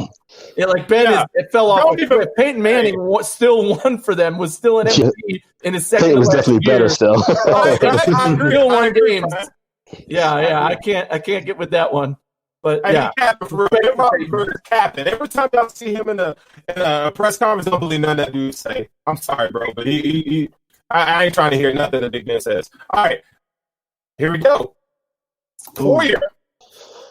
It fell off. Peyton Manning still won for them. Was still an MVP in his second. Peyton was definitely better still. I still won games. I can't get with that one. But captain. Every time y'all see him in a press conference, don't believe none of that dude say. I'm sorry, bro, but I ain't trying to hear nothing that Big Ben says. All right, here we go. Poyer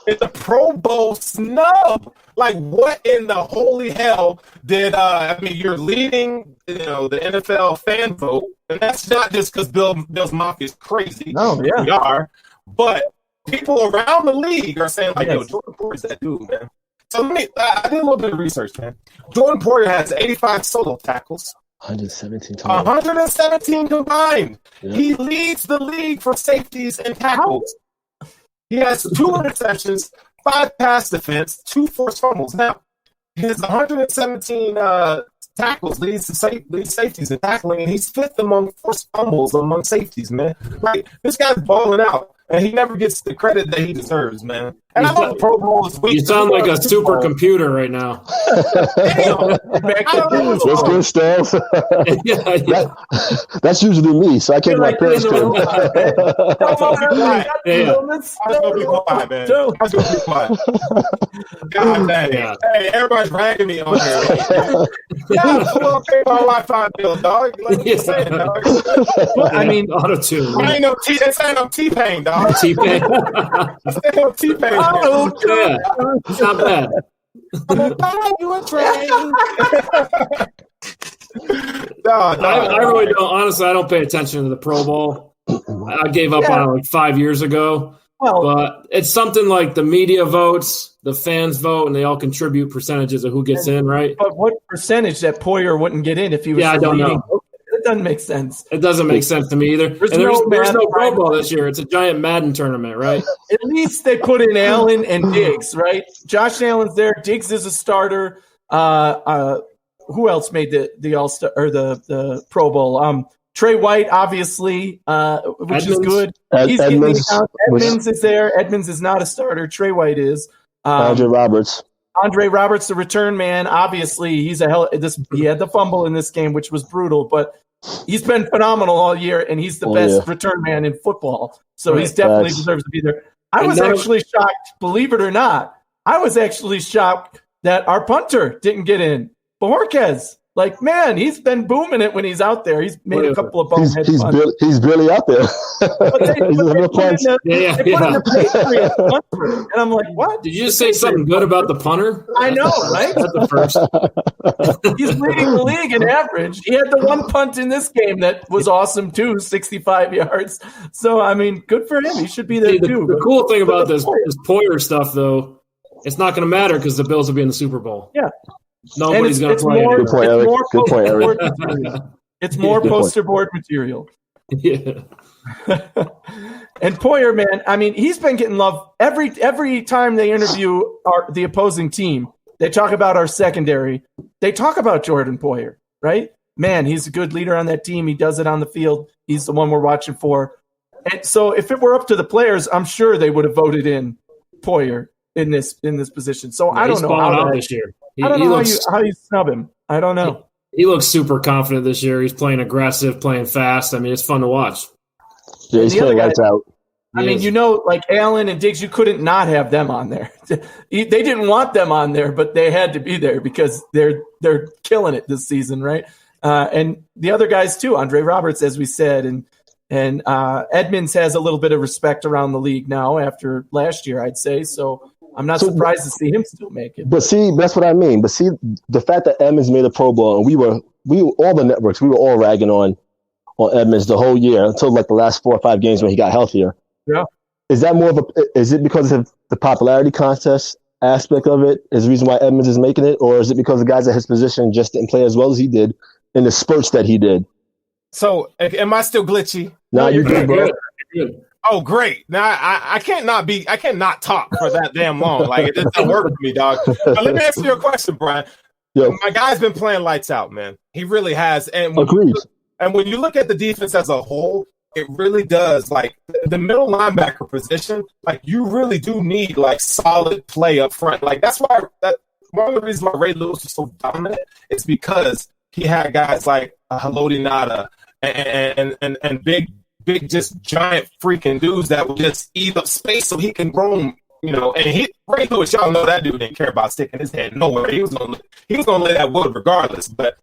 is a Pro Bowl snub. Like, what in the holy hell did? You're leading, the NFL fan vote, and that's not just because Bill's Mafia is crazy. No, yeah, we are, but people around the league are saying like, Jordan Poyer's that dude, man. So I did a little bit of research, man. Jordan Poyer has 85 solo tackles. 117 total. 117 combined. Yeah. He leads the league for safeties and tackles. He has 2 interceptions, 5 pass defense, 2 forced fumbles. Now, his 117 tackles leads safeties in tackling, and he's 5th among forced fumbles among safeties, man. Like, this guy's balling out, and he never gets the credit that he deserves, man. And I know the Pro Bowl is week. You sound like a supercomputer right now. What's good, Steph? That's usually me, so I can't my parents I was gonna be quiet, man. I was gonna be quiet. God dang. Yeah. Hey, everybody's ragging me on here. Yeah, I'm gonna pay my Wi-Fi bill, dog. Like you said, dog. I mean, auto-tune. I ain't no T-Pain, dog. T-Pain. No T-Pain. Oh, yeah. It's not bad. I'm gonna buy you a train. I really don't. Honestly, I don't pay attention to the Pro Bowl. I gave up on it like 5 years ago. But it's something like the media votes, the fans vote, and they all contribute percentages of who gets in, right? But what percentage that Poyer wouldn't get in if he was? I don't know. It doesn't make sense. It doesn't make sense to me either. There's no Pro Bowl this year. It's a giant Madden tournament, right? At least they put in Allen and Diggs, right? Josh Allen's there. Diggs is a starter. Who else made the All-Star or the Pro Bowl? Trey White, obviously, which is good. He's Edmonds is there. Edmonds is not a starter. Trey White is. Andre Roberts, the return man. Obviously, he had the fumble in this game, which was brutal, but he's been phenomenal all year, and he's the best return man in football. So he's definitely deserves to be there. I was actually shocked, believe it or not. I was actually shocked that our punter didn't get in. Bojorquez. Like, man, he's been booming it when he's out there. He's made a couple of bonehead punts. He's barely out there. But they put in the Patriots punter. And I'm like, what? Did you just say something good about the punter? I know, right? That's the first. He's leading the league in average. He had the one punt in this game that was awesome, too, 65 yards. So, I mean, good for him. He should be there, too. The cool thing about this Poyer stuff, though, it's not going to matter because the Bills will be in the Super Bowl. Yeah. Nobody's going to play. Good point, Eric. It's more poster board material. Yeah. And Poyer, man, I mean, he's been getting love every time they interview the opposing team. They talk about our secondary. They talk about Jordan Poyer, right? Man, he's a good leader on that team. He does it on the field. He's the one we're watching for. And so if it were up to the players, I'm sure they would have voted in Poyer in this position. So I don't know how this year. I don't know how you snub him. I don't know. He looks super confident this year. He's playing aggressive, playing fast. I mean, it's fun to watch. Yeah, he's playing lights out. I mean, like Allen and Diggs, you couldn't not have them on there. They didn't want them on there, but they had to be there because they're killing it this season, right? And the other guys too, Andre Roberts, as we said, and Edmonds has a little bit of respect around the league now after last year, I'd say. So I'm not surprised to see him still make it. But see, that's what I mean. But see, the fact that Edmonds made a Pro Bowl, and we were all the networks, we were all ragging on Edmonds the whole year until like the last 4 or 5 games when he got healthier. Yeah. Is that is it because of the popularity contest aspect of it is the reason why Edmonds is making it, or is it because the guys at his position just didn't play as well as he did in the spurts that he did? So, am I still glitchy? No, you're good, bro. Oh, great! Now I can't not talk for that damn long. Like it doesn't work for me, dog. But let me answer your question, Brian. Yo. My guy's been playing lights out, man. He really has. And agreed. And when you look at the defense as a whole, it really does. Like the middle linebacker position, like you really do need like solid play up front. Like that's why one of the reasons why Ray Lewis was so dominant is because he had guys like Haloti Ngata and big just giant freaking dudes that would just eat up space so he can roam. You know, and Ray Lewis, y'all know that dude didn't care about sticking his head nowhere. He was gonna lay that wood regardless. But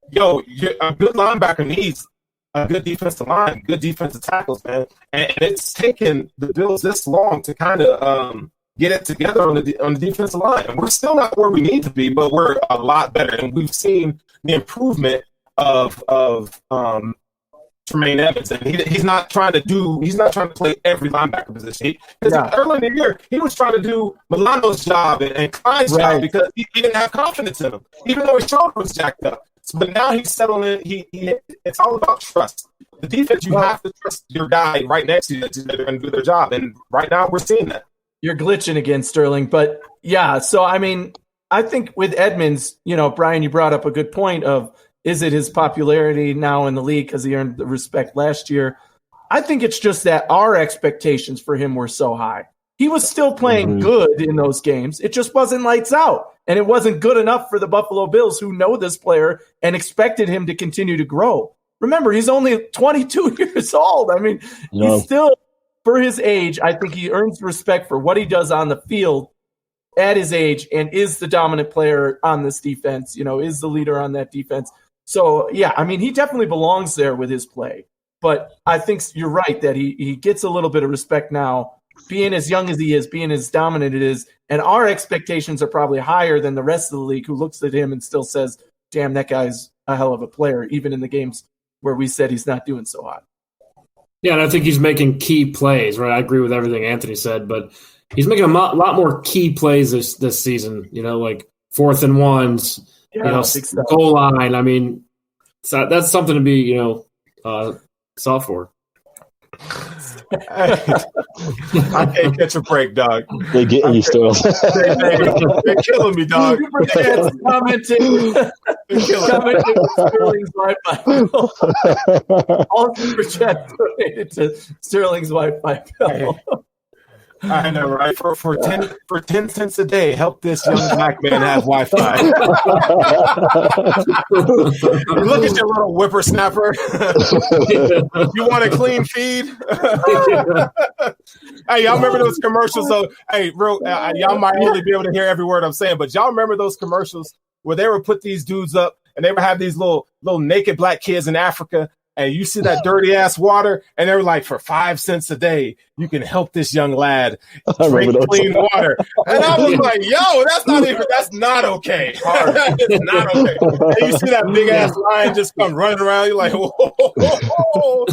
yo, a good linebacker needs a good defensive line, good defensive tackles, man. And it's taken the Bills this long to kind of get it together on the defensive line. And we're still not where we need to be, but we're a lot better. And we've seen the improvement of Tremaine Evans, and he's not trying to play every linebacker position. Early in the year, he was trying to do Milano's job and Klein's job because he didn't have confidence in him, even though his shoulder was jacked up. But now he's settling in. It's all about trust. The defense, you have to trust your guy right next to you that they're going to do their job. And right now, we're seeing that. You're glitching again, Sterling. But yeah, so I mean, I think with Edmonds, Brian, you brought up a good point of, is it his popularity now in the league because he earned the respect last year? I think it's just that our expectations for him were so high. he was still playing good in those games. It just wasn't lights out. And it wasn't good enough for the Buffalo Bills, who know this player and expected him to continue to grow. Remember, he's only 22 years old. I mean, he's still, for his age, I think he earns respect for what he does on the field at his age and is the dominant player on this defense, is the leader on that defense. So, yeah, I mean, he definitely belongs there with his play. But I think you're right that he gets a little bit of respect now, being as young as he is, being as dominant it is. And our expectations are probably higher than the rest of the league, who looks at him and still says, damn, that guy's a hell of a player, even in the games where we said he's not doing so hot. Yeah, and I think he's making key plays, right? I agree with everything Anthony said, but he's making a lot more key plays this season, like 4th and 1s, goal line. I mean, so that's something to be, soft for. I can't catch a break, dog. They're getting you still. They're killing me, dog. Commenting with Sterling's Wi-Fi. All super chats related to Sterling's Wi-Fi. I know, right? For 10 cents a day, help this young black man have Wi-Fi. Look at your little whippersnapper. You want a clean feed? Hey, y'all remember those commercials? Though, hey, y'all might only be able to hear every word I'm saying, but y'all remember those commercials where they would put these dudes up and they would have these little naked black kids in Africa. And you see that dirty ass water, and they're like, for 5 cents a day, you can help this young lad drink clean water. And I was like, yo, that's not okay. It's not okay. And you see that big ass lion just come running around, you're like, whoa.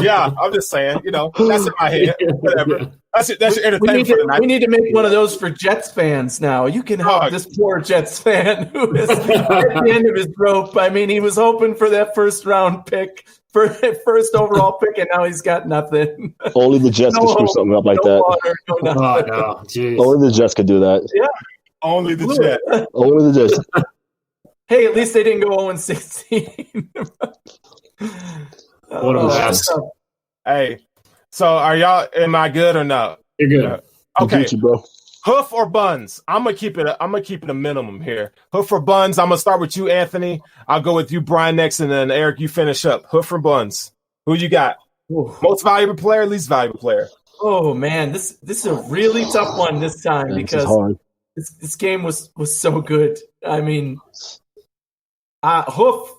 Yeah, I'm just saying, that's in my head. Whatever. That's your entertainment for the night. We need to make one of those for Jets fans now. You can help this poor Jets fan who is at the end of his rope. I mean, he was hoping for that first round pick, for first overall pick, and now he's got nothing. Only the Jets can screw something up like that. Water, no, only the Jets could do that. Yeah. Only the Jets. Only the Jets. Hey, at least they didn't go 0-16. What a mess. Hey. So am I good or no? You're good. Okay. You, bro. Hoof or buns? I'm gonna keep it a minimum here. Hoof or buns? I'm gonna start with you, Anthony. I'll go with you, Brian, next, and then Eric, you finish up. Hoof or buns? Who you got? Ooh. Most valuable player, least valuable player? Oh man, this is a really tough one this time because this game was so good. I mean, Hoof.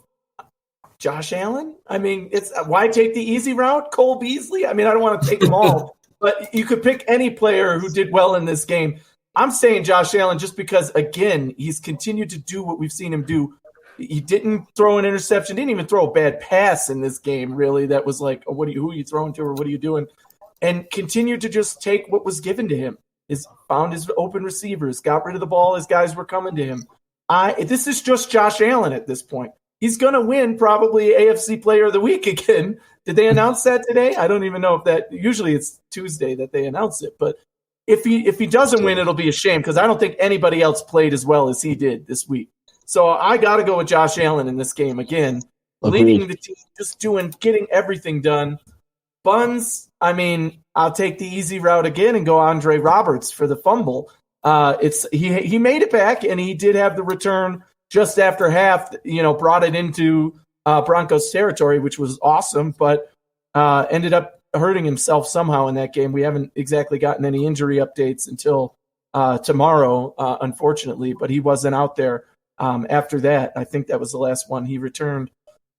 Josh Allen? I mean, it's why take the easy route? Cole Beasley? I mean, I don't want to take them all, but you could pick any player who did well in this game. I'm saying Josh Allen just because, again, he's continued to do what we've seen him do. He didn't throw an interception, didn't even throw a bad pass in this game, really. That was like, who are you throwing to or what are you doing? And continued to just take what was given to him. Found his open receivers, got rid of the ball as guys were coming to him. This is just Josh Allen at this point. He's going to win probably AFC Player of the Week again. Did they announce that today? I don't even know if that – usually it's Tuesday that they announce it. But if he doesn't win, it'll be a shame because I don't think anybody else played as well as he did this week. So I got to go with Josh Allen in this game again. Leading the team, just getting everything done. Buns, I mean, I'll take the easy route again and go Andre Roberts for the fumble. He made it back, and he did have the return – just after half, brought it into Broncos territory, which was awesome, but ended up hurting himself somehow in that game. We haven't exactly gotten any injury updates until tomorrow, unfortunately, but he wasn't out there after that. I think that was the last one he returned.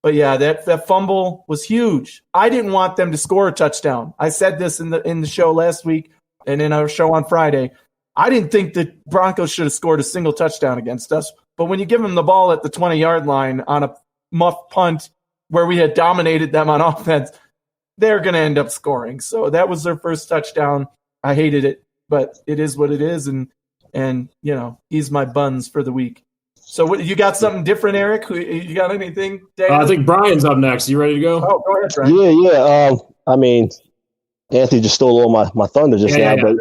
But yeah, that fumble was huge. I didn't want them to score a touchdown. I said this in the show last week and in our show on Friday. I didn't think the Broncos should have scored a single touchdown against us. But when you give them the ball at the 20-yard line on a muff punt where we had dominated them on offense, they're going to end up scoring. So that was their first touchdown. I hated it, but it is what it is. And he's my buns for the week. So you got something different, Eric? You got anything, Dave? I think Brian's up next. You ready to go? Oh, go ahead, Brian. Yeah. I mean, Anthony just stole all my thunder just now. But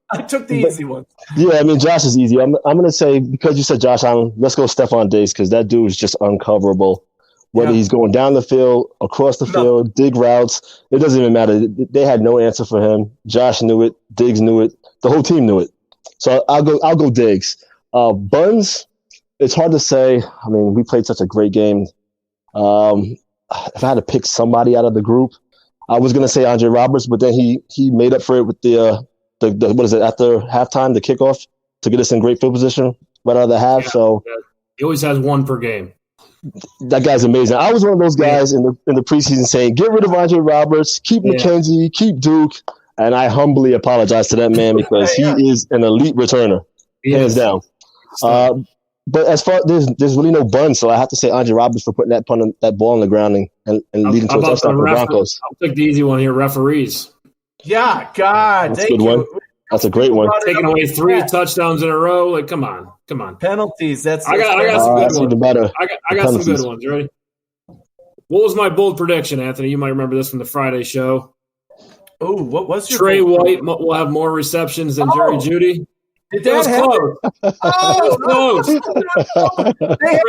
I took the easy one. Yeah, I mean, Josh is easy. I'm going to say, because you said Josh Allen, let's go Stephon Diggs because that dude is just uncoverable Whether he's going down the field, across the field, dig routes, it doesn't even matter. They had no answer for him. Josh knew it. Diggs knew it. The whole team knew it. So I'll go Diggs. Buns, it's hard to say. I mean, we played such a great game. If I had to pick somebody out of the group, I was gonna say Andre Roberts, but then he made up for it with the what is it, after halftime, the kickoff to get us in great field position right out of the half. So he always has one per game. That guy's amazing. I was one of those guys in the preseason saying, get rid of Andre Roberts, keep McKenzie, keep Duke, and I humbly apologize to that man because he is an elite returner, hands down. But as far there's really no bun, so I have to say Andre Roberts for putting that ball on the ground and leading to a touchdown for the Broncos. I'll take the easy one here, referees. Yeah, God, that's a good one. That's a great one. Taking away 3 touchdowns in a row, like come on. Penalties. I got some good ones. Even better. I got some good ones. Ready? What was my bold prediction, Anthony? You might remember this from the Friday show. Oh, what was your Trey White will have more receptions than Jerry Jeudy? Did that close. Close. Trey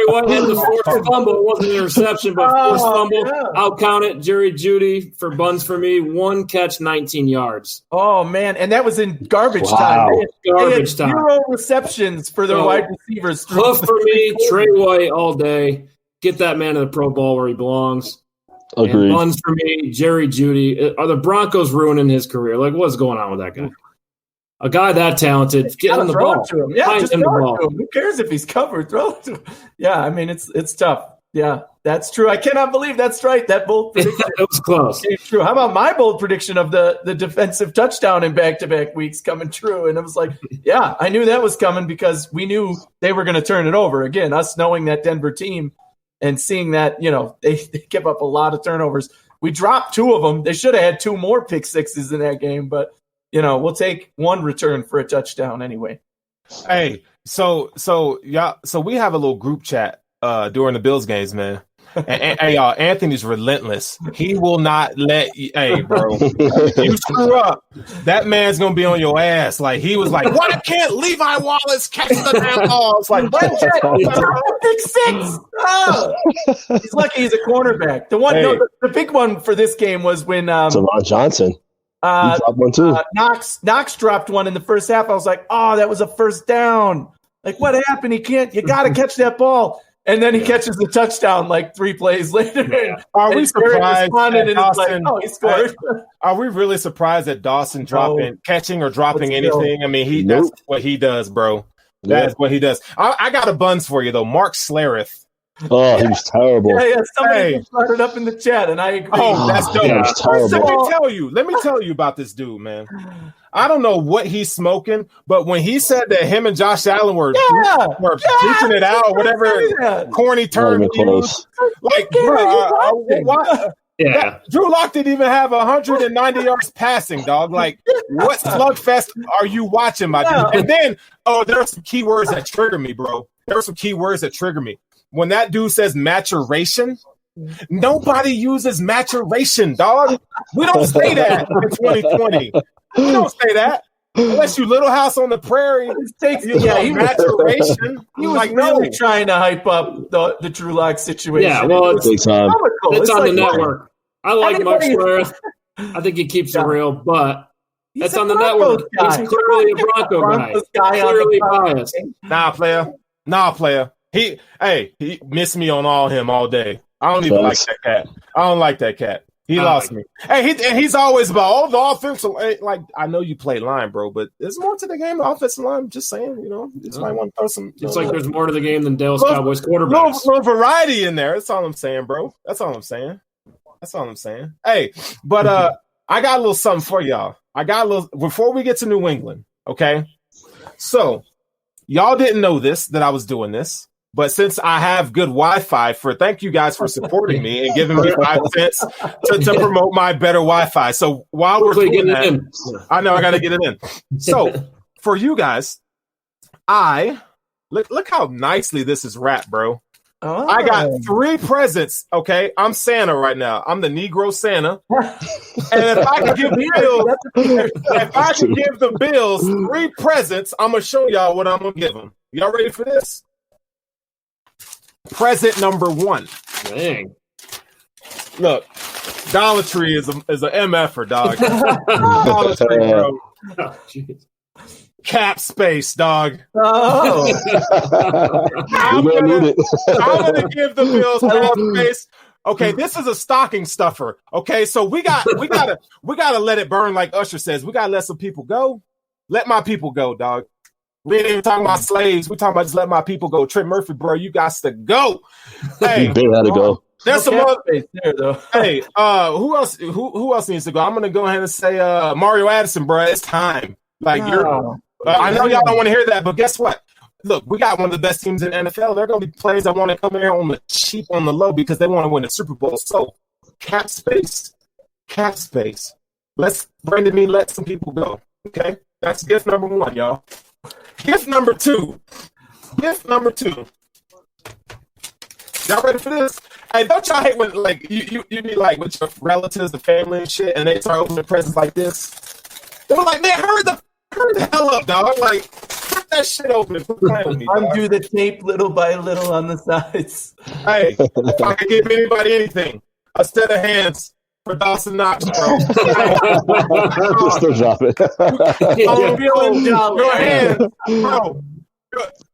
White had the forced fumble. It wasn't an interception, but forced fumble. Yeah. I'll count it. Jerry Jeudy for buns for me. 1 catch, 19 yards. Oh, man. And that was in garbage time. They had 0 receptions for their wide receivers. Hoof for me. Trey White all day. Get that man to the Pro Bowl where he belongs. Agreed. And buns for me. Jerry Jeudy. Are the Broncos ruining his career? Like, what's going on with that guy? A guy that talented, get him the ball. To him. Yeah, just throw it to him. Who cares if he's covered? Throw it to him. Yeah, I mean, it's tough. Yeah, that's true. I cannot believe that's right. That bold prediction. It was close. Came true. How about my bold prediction of the defensive touchdown in back-to-back weeks coming true? And it was like, yeah, I knew that was coming because we knew they were going to turn it over. Again, us knowing that Denver team and seeing that, they give up a lot of turnovers. We dropped 2 of them. They should have had 2 more pick sixes in that game, but we'll take 1 return for a touchdown anyway. Hey, so we have a little group chat during the Bills games, man. And hey, y'all, Anthony's relentless. He will not let you, hey, bro. You screw up, that man's gonna be on your ass. Like he was like, why can't Levi Wallace catch the damn ball? It's like, pick 6. Oh. He's lucky he's a cornerback. The big one for this game was when Teron Johnson. Dropped one too. Knox dropped one in the first half. I was like, oh, that was a first down. Like, what happened? You got to catch that ball. And then he catches the touchdown like 3 plays later. Yeah. Are we surprised that Dawson, he scored. Are we really surprised that Dawson catching or dropping anything? I mean, that's what he does, bro. That's what he does. I got a buns for you, though. Mark Schlereth. Oh, he was terrible. Yeah. Somebody brought it up in the chat, and I agree. Oh, that's dope. Yeah, terrible. Let me tell you about this dude, man. I don't know what he's smoking, but when he said that him and Josh Allen were duking it out, whatever corny term he used, like, Drew Lock didn't even have 190 yards passing, dog. Like, what slugfest are you watching, my dude? And then, there are some key words that trigger me, bro. When that dude says maturation, nobody uses maturation, dog. We don't say that in 2020. We don't say that. Unless you Little House on the Prairie. Maturation. He was really trying to hype up the Drew Lock situation. Yeah, well, it's on the network. I like Mark Schlereth. I think he keeps it real, but it's on the network. He's clearly a Bronco guy. Clearly biased. Nah, player. He missed me on him all day. I don't even like that cat. I don't like that cat. He lost me. Hey, he's always about the offensive. Like, I know you play line, bro, but there's more to the game. The offensive line. I'm just saying, just might want to throw some. It's like there's more to the game than Dallas Cowboys quarterbacks. Little variety in there. That's all I'm saying, bro. That's all I'm saying. Hey, but I got a little something for y'all. Before we get to New England, okay? So y'all didn't know that I was doing this. But since I have good Wi-Fi, thank you guys for supporting me and giving me 5 cents to promote my better Wi-Fi. So while we're doing that, I know I got to get it in. So for you guys, look how nicely this is wrapped, bro. Oh. I got 3 presents. Okay, I'm Santa right now. I'm the Negro Santa, and if I can give the Bills 3 presents, I'm gonna show y'all what I'm gonna give them. Y'all ready for this? Present number 1. Dang. Look, Dollar Tree is an MFer, dog. Dollar Tree, bro. Oh, jeez. Cap space, dog. Oh, I'm gonna give the Bills cap space. Okay, this is a stocking stuffer. Okay, so we gotta let it burn, like Usher says. We gotta let some people go. Let my people go, dog. We ain't even talking about slaves. We talking about just let my people go. Trent Murphy, bro, you got to go. Hey, They had to go. there's some other. space there though. Hey, who else? Who else needs to go? I'm gonna go ahead and say Mario Addison, bro. It's time. Like I know y'all don't want to hear that, but guess what? Look, we got one of the best teams in the NFL. There are going to be players that want to come in here on the cheap, on the low, because they want to win the Super Bowl. So, cap space. Let some people go. Okay? That's gift number one, y'all. Gift number two. Y'all ready for this? Hey, don't y'all hate when, like, you be, like, with your relatives, the family and shit, and they start opening presents like this? They were like, man, hurry the hell up, dog. Like, cut that shit open and quit playing with me, dog. Undo the tape little by little on the sides. Hey, if I could give anybody anything, a set of hands for Dawson Knox, bro. Still drop it. Your hands, bro.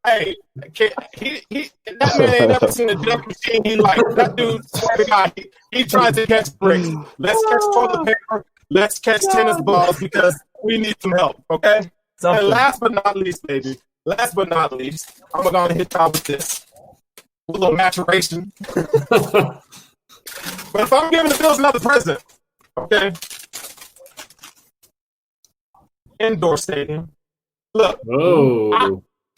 Hey, that man ain't never seen a dunk machine. He like, that dude, swear to God, he tried to catch bricks. Let's catch toilet paper. Let's catch tennis balls because we need some help, okay? And last but not least, baby, I'm going to hit y'all with this. A little maturation. But if I'm giving the Bills another present, okay? Indoor stadium. Look,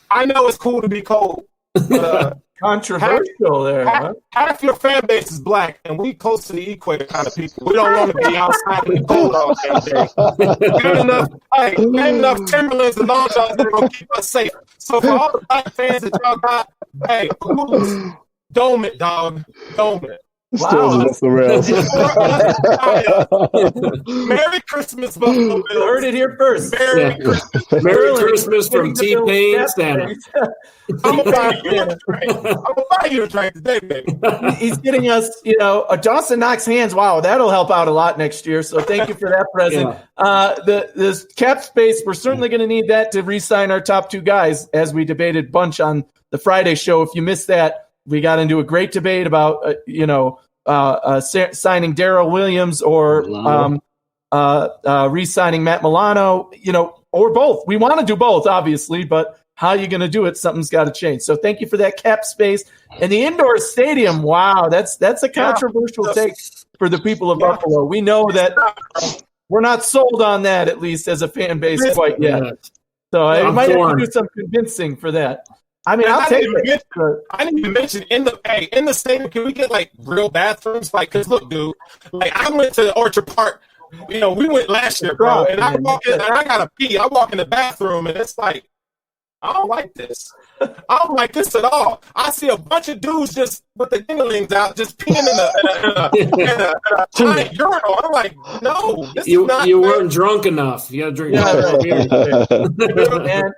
I know it's cool to be cold, but controversial there. Half your fan base is black, and we close to the equator kind of people. We don't want to be outside in the cold all day. Good enough Timberlands and all y'all that gonna keep us safe. So for all the black fans that y'all got, hey, dome it, dog. Dome it. Wow. Merry Christmas, Buffalo Bills. Heard it here first. Merry Christmas from T-Pain Stanton. I'm gonna buy you a drink today, baby. He's getting us, Dawson Knox hands. Wow, that'll help out a lot next year. So thank you for that present. The cap space, we're certainly going to need that to re-sign our top two guys, as we debated bunch on the Friday show. If you missed that, we got into a great debate about, signing Darrell Williams or re-signing Matt Milano, or both. We want to do both, obviously, but how are you going to do it? Something's got to change. So thank you for that cap space. And the indoor stadium, wow, that's a controversial take for the people of Buffalo. We know that we're not sold on that, at least as a fan base, quite yet. So I might have to do some convincing for that. I mean, I'll take it. I didn't even mention in the stadium, can we get like real bathrooms? Like, cause look, dude, like I went to Orchard Park. We went last year, bro, and I walk in and I gotta pee. I walk in the bathroom and it's like, I don't like this. I don't like this at all. I see a bunch of dudes just with the dinglings out, just peeing in a giant urinal. I'm like, no, this is not. You weren't drunk enough. You got to drink. And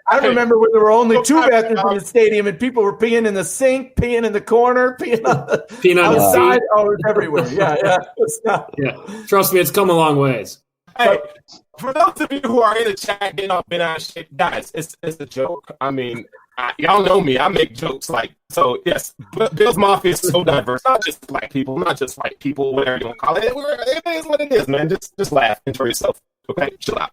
I remember when there were only two bathrooms in the stadium, and people were peeing in the sink, peeing in the corner, peeing on the outside. Oh, it's everywhere. Yeah. It's not. Yeah. Trust me, it's come a long ways. Hey, for those of you who are in the chat getting up in our shit, guys, it's a joke. I mean, y'all know me. I make jokes like, so yes, Bills Mafia is so diverse. Not just black people, not just white people, whatever you want to call it. It is what it is, man. Just laugh. Enjoy yourself. Okay? Chill out.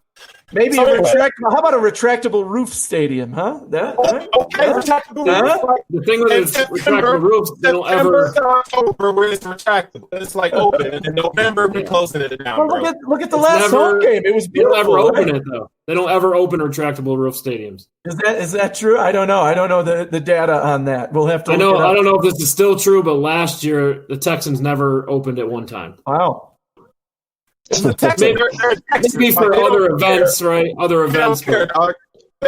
Maybe how about a retractable roof stadium, huh? Retractable roof. The thing with retractable roofs, they don't ever. October, where it's retractable. It's like open, and in November, we're closing it down. Well, look at the last home game. It was beautiful. They don't ever open it, though. They don't ever open retractable roof stadiums. Is that true? I don't know. I don't know the data on that. We'll have to. I don't know if this is still true, but last year the Texans never opened at one time. Wow. Maybe for other events, right? Other events. They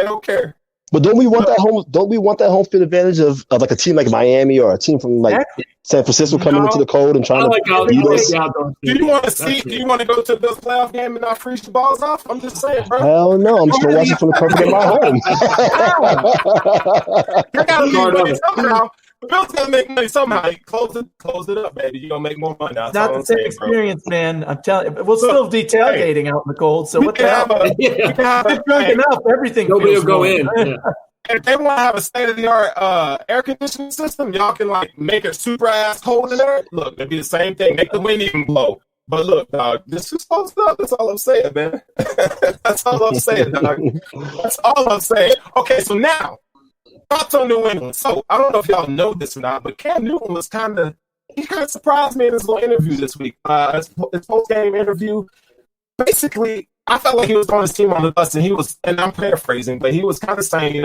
don't care. But don't we want that home? Don't we want that home field advantage of like a team like Miami or a team from like San Francisco coming into the cold and trying to beat us? Do you want to see? Do you want to go to this playoff game and not freeze the balls off? I'm just saying, bro. Hell no! I'm just gonna watch it from the comfort of my home. There gotta be a way somehow. The Bills got to make money somehow. Close it up, baby. You're going to make more money. It's not the same experience, man. I'm telling you. We'll still be tailgating out in the cold, so what the hell? We're drunk enough. Everything Nobody will go in. Yeah. If they want to have a state-of-the-art air conditioning system, y'all can, make it super-ass cold in there. Look, it'd be the same thing. Make the wind even blow. But look, dog, this is close up. That's all I'm saying, man. That's all I'm saying, dog. That's all I'm saying. Okay, so now, thoughts on New England. So, I don't know if y'all know this or not, but Cam Newton was kind of surprised me in his little interview this week. His post-game interview. Basically, I felt like he was on his team on the bus, and he was, and I'm paraphrasing, but he was kind of saying,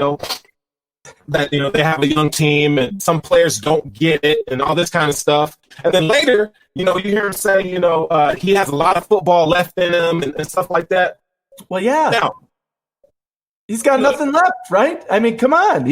that, they have a young team and some players don't get it and all this kind of stuff. And then later, you hear him say, he has a lot of football left in him and stuff like that. Well, yeah. Now, he's got nothing left, right? I mean, come on.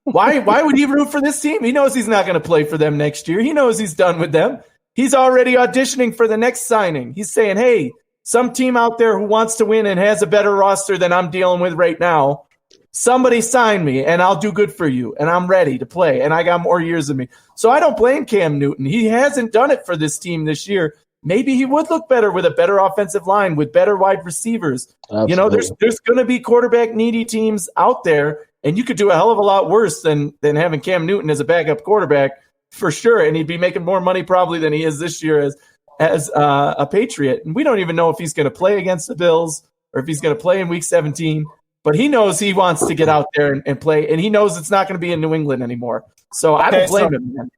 Why would he root for this team? He knows he's not going to play for them next year. He knows he's done with them. He's already auditioning for the next signing. He's saying, hey, some team out there who wants to win and has a better roster than I'm dealing with right now, somebody sign me and I'll do good for you and I'm ready to play and I got more years in me. So I don't blame Cam Newton. He hasn't done it for this team this year. Maybe he would look better with a better offensive line, with better wide receivers. Absolutely. There's going to be quarterback needy teams out there, and you could do a hell of a lot worse than having Cam Newton as a backup quarterback for sure. And he'd be making more money probably than he is this year as a Patriot. And we don't even know if he's going to play against the Bills or if he's going to play in Week 17. But he knows he wants to get out there and play, and he knows it's not going to be in New England anymore. So I don't blame him, man.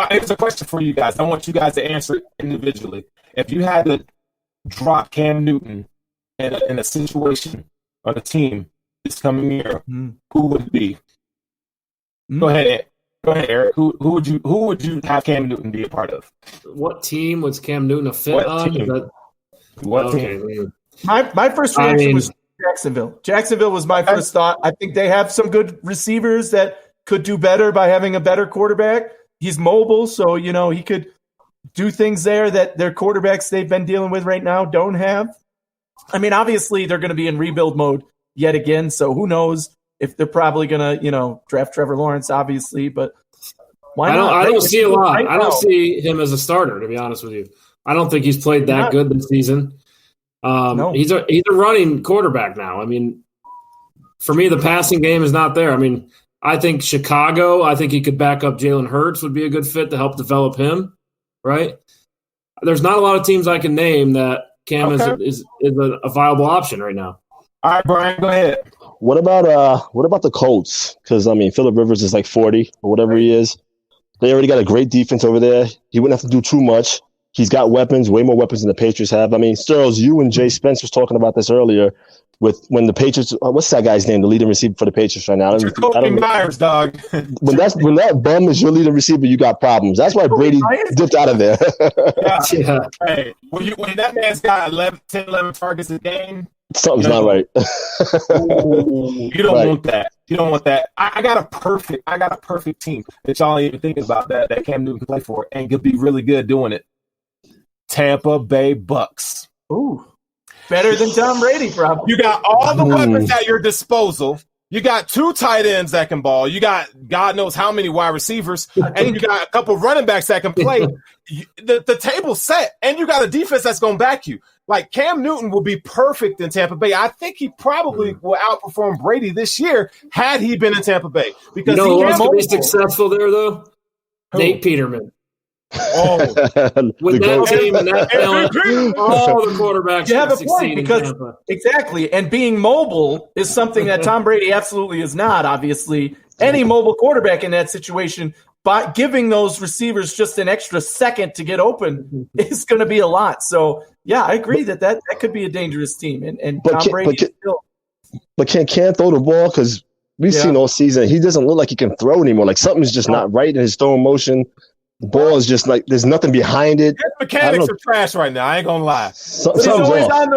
Here's a question for you guys. I want you guys to answer it individually. If you had to drop Cam Newton in a situation on a team this coming year, who would it be? Go ahead, Eric. Who would you have Cam Newton be a part of? What team was Cam Newton a fit on? What team? My first reaction was Jacksonville. Jacksonville was my first thought. I think they have some good receivers that could do better by having a better quarterback. He's mobile, so, he could do things there that their quarterbacks they've been dealing with right now don't have. I mean, obviously, they're going to be in rebuild mode yet again, so who knows if they're probably going to, draft Trevor Lawrence, obviously, but why not? I don't see a lot. I don't see him as a starter, to be honest with you. I don't think he's played that good this season. No. He's a running quarterback now. I mean, for me, the passing game is not there. I mean, I think Chicago, I think he could back up Jalen Hurts would be a good fit to help develop him, right? There's not a lot of teams I can name that Cam is a viable option right now. All right, Brian, go ahead. What about the Colts? Because, Phillip Rivers is like 40 or whatever he is. They already got a great defense over there. He wouldn't have to do too much. He's got weapons, way more weapons than the Patriots have. Sterles, you and Jay Spence was talking about this earlier with when the Patriots – what's that guy's name, the leading receiver for the Patriots right now? Jacoby Myers, dog. when that bum is your leading receiver, you got problems. That's why Brady dipped out of there. Yeah. Hey, when that man's got 10, 11 targets a game – something's not right. You don't want that. You don't want that. I got a perfect team that y'all ain't even thinking about that Cam Newton can play for and could be really good doing it. Tampa Bay Bucks. Ooh. Better than Tom Brady, probably. You got all the weapons at your disposal. You got 2 tight ends that can ball. You got God knows how many wide receivers. And you got a couple running backs that can play. The table's set. And you got a defense that's going to back you. Like, Cam Newton will be perfect in Tampa Bay. I think he probably will outperform Brady this year had he been in Tampa Bay. Because who wants to be successful there, though? Who? Nate Peterman. Oh, with that team and that talent, all the quarterbacks you have a point because exactly, and being mobile is something that Tom Brady absolutely is not. Obviously, any mobile quarterback in that situation, but giving those receivers just an extra second to get open is going to be a lot. So, yeah, I agree that could be a dangerous team. And Tom Brady still. But can throw the ball because we've seen all season he doesn't look like he can throw anymore. Like something's just not right in his throwing motion. The ball is just like there's nothing behind it. His mechanics are trash right now. I ain't gonna lie. He's always on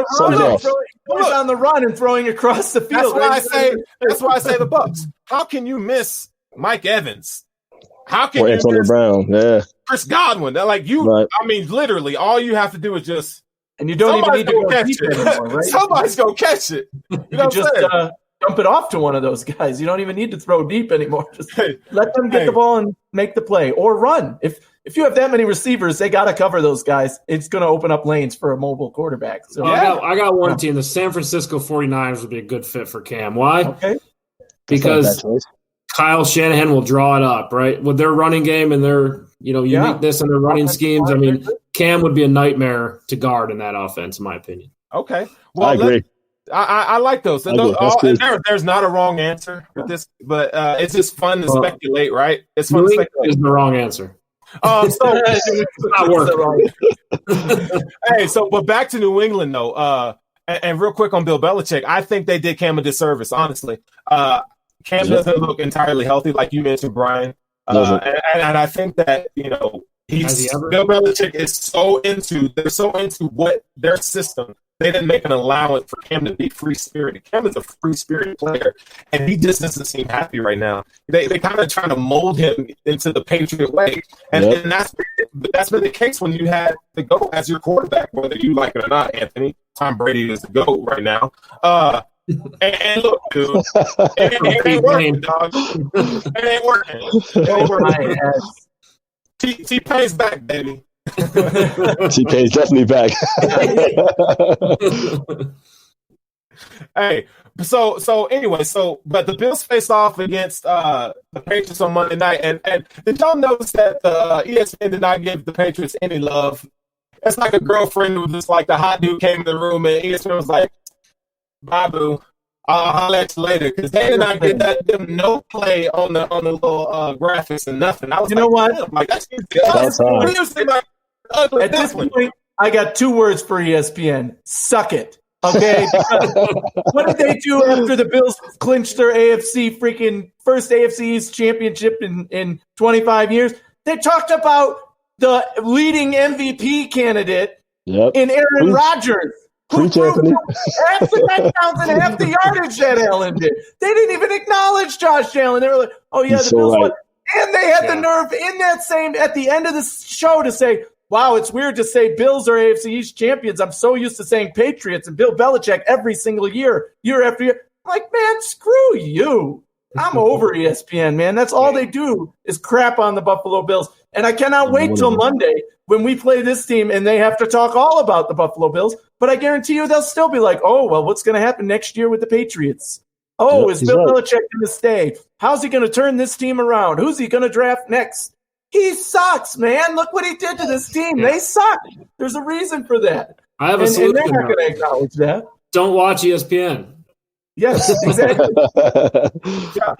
the run and throwing across the field. That's why I say the Bucks. How can you miss Mike Evans? How can you Antonio miss Brown? Yeah, Chris Godwin? They're like you. Right. I mean, literally, all you have to do is just and you don't even need to go catch it anymore, right? Somebody's gonna catch it. You know what I'm saying? dump it off to one of those guys. You don't even need to throw deep anymore. Just let them get the ball and make the play or run. If you have that many receivers, they got to cover those guys. It's going to open up lanes for a mobile quarterback. So I got one team. The San Francisco 49ers would be a good fit for Cam. Why? Okay. Because Kyle Shanahan will draw it up, right? With their running game and their uniqueness and their running schemes, I mean, Cam would be a nightmare to guard in that offense, in my opinion. Okay. Well, I agree. I like those. There's not a wrong answer with this, but it's just fun to speculate, right? It's fun to speculate. Is the wrong answer. So it's not working. But back to New England though. And real quick on Bill Belichick, I think they did Cam a disservice. Honestly, Cam doesn't look entirely healthy, like you mentioned, Brian. And I think that Bill Belichick is they're so into what their system. They didn't make an allowance for Cam to be free-spirited. Cam is a free-spirited player, and he just doesn't seem happy right now. They kind of trying to mold him into the Patriot way, and that's been the case when you had the GOAT as your quarterback, whether you like it or not, Anthony. Tom Brady is the GOAT right now. And look, dude, it ain't working, dog. It ain't working. It ain't working. T-Pain's back, baby. TK's definitely back. Hey, but the Bills face off against the Patriots on Monday night, and did y'all notice that the ESPN did not give the Patriots any love? It's like a girlfriend who just like the hot dude came in the room, and ESPN was like, "Bye, boo. I'll holler at you later," because they did not get them no play on the little graphics and nothing. I was what? Like that's at this point, I got 2 words for ESPN. Suck it. Okay? What did they do after the Bills clinched their first AFC East championship in 25 years? They talked about the leading MVP candidate in Aaron Rodgers. Who threw half the touchdowns and half the yardage that Allen did. They didn't even acknowledge Josh Allen. They were like, "Oh yeah, the Bills won." And they had the nerve at the end of the show to say, "Wow, it's weird to say Bills are AFC East champions. I'm so used to saying Patriots and Bill Belichick every single year after year." I'm like, man, screw you. I'm over ESPN, man. That's all they do is crap on the Buffalo Bills. And I cannot wait till Monday when we play this team and they have to talk all about the Buffalo Bills. But I guarantee you they'll still be like, "Oh, well, what's going to happen next year with the Patriots? Oh, is Bill Belichick going to stay? How's he going to turn this team around? Who's he going to draft next?" He sucks, man. Look what he did to this team. They suck. There's a reason for that. I have a solution. And they're not going to acknowledge that. Don't watch ESPN. Yes, exactly.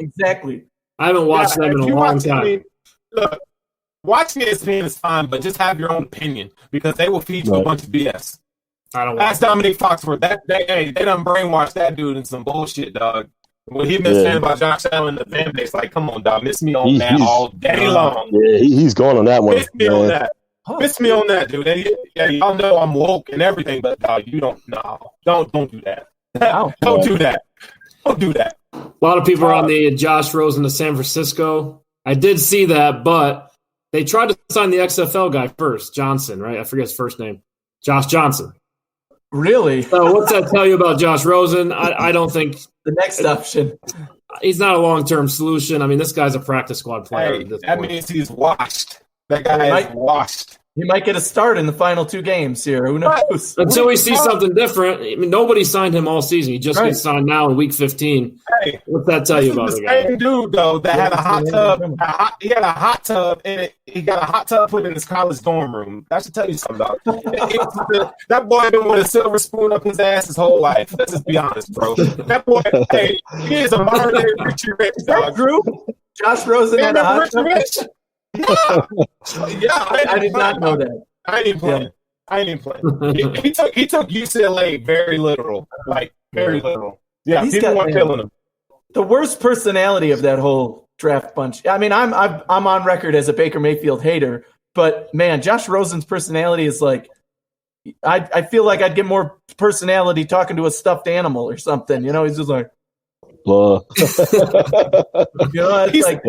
Exactly. I haven't watched them in a long time. Look, watching ESPN is fine, but just have your own opinion because they will feed you a bunch of BS. I don't. Ask Dominique Foxworth. They done brainwashed that dude in some bullshit, dog. What he been saying about Josh Allen, the fan base, like, come on, dog, miss me on that all day long. Yeah, he's going on that one. Miss me on that. Miss me on that, dude. And, y'all know I'm woke and everything, but dog, you don't. No, don't do that. Don't do that. Don't do that. A lot of people are on the Josh Rosen to San Francisco. I did see that, but they tried to sign the XFL guy first, Johnson, right? I forget his first name. Josh Johnson. Really? So what's that tell you about Josh Rosen? I don't think the next option. He's not a long-term solution. I mean, this guy's a practice squad player. Hey, that means he's washed. That guy is washed. He might get a start in the final 2 games here. Who knows? Until we see something different. I mean, nobody signed him all season. He just gets signed now in week 15. Hey, what's that tell you about the guy? Same dude, though, that had a hot tub. He had a hot tub, and he got a hot tub put in his college dorm room. That should tell you something about that boy been with a silver spoon up his ass his whole life. Let's just be honest, bro. That boy, hey, he is a modern day Richie Rich, dog. Josh Rosen had a hot tub. Yeah, I did not know that. I ain't playing. He took UCLA very literal, very literal. Yeah, people weren't killing him. The worst personality of that whole draft bunch. I mean, I'm on record as a Baker Mayfield hater, but man, Josh Rosen's personality is like, I feel like I'd get more personality talking to a stuffed animal or something. You know, he's just like, he's like.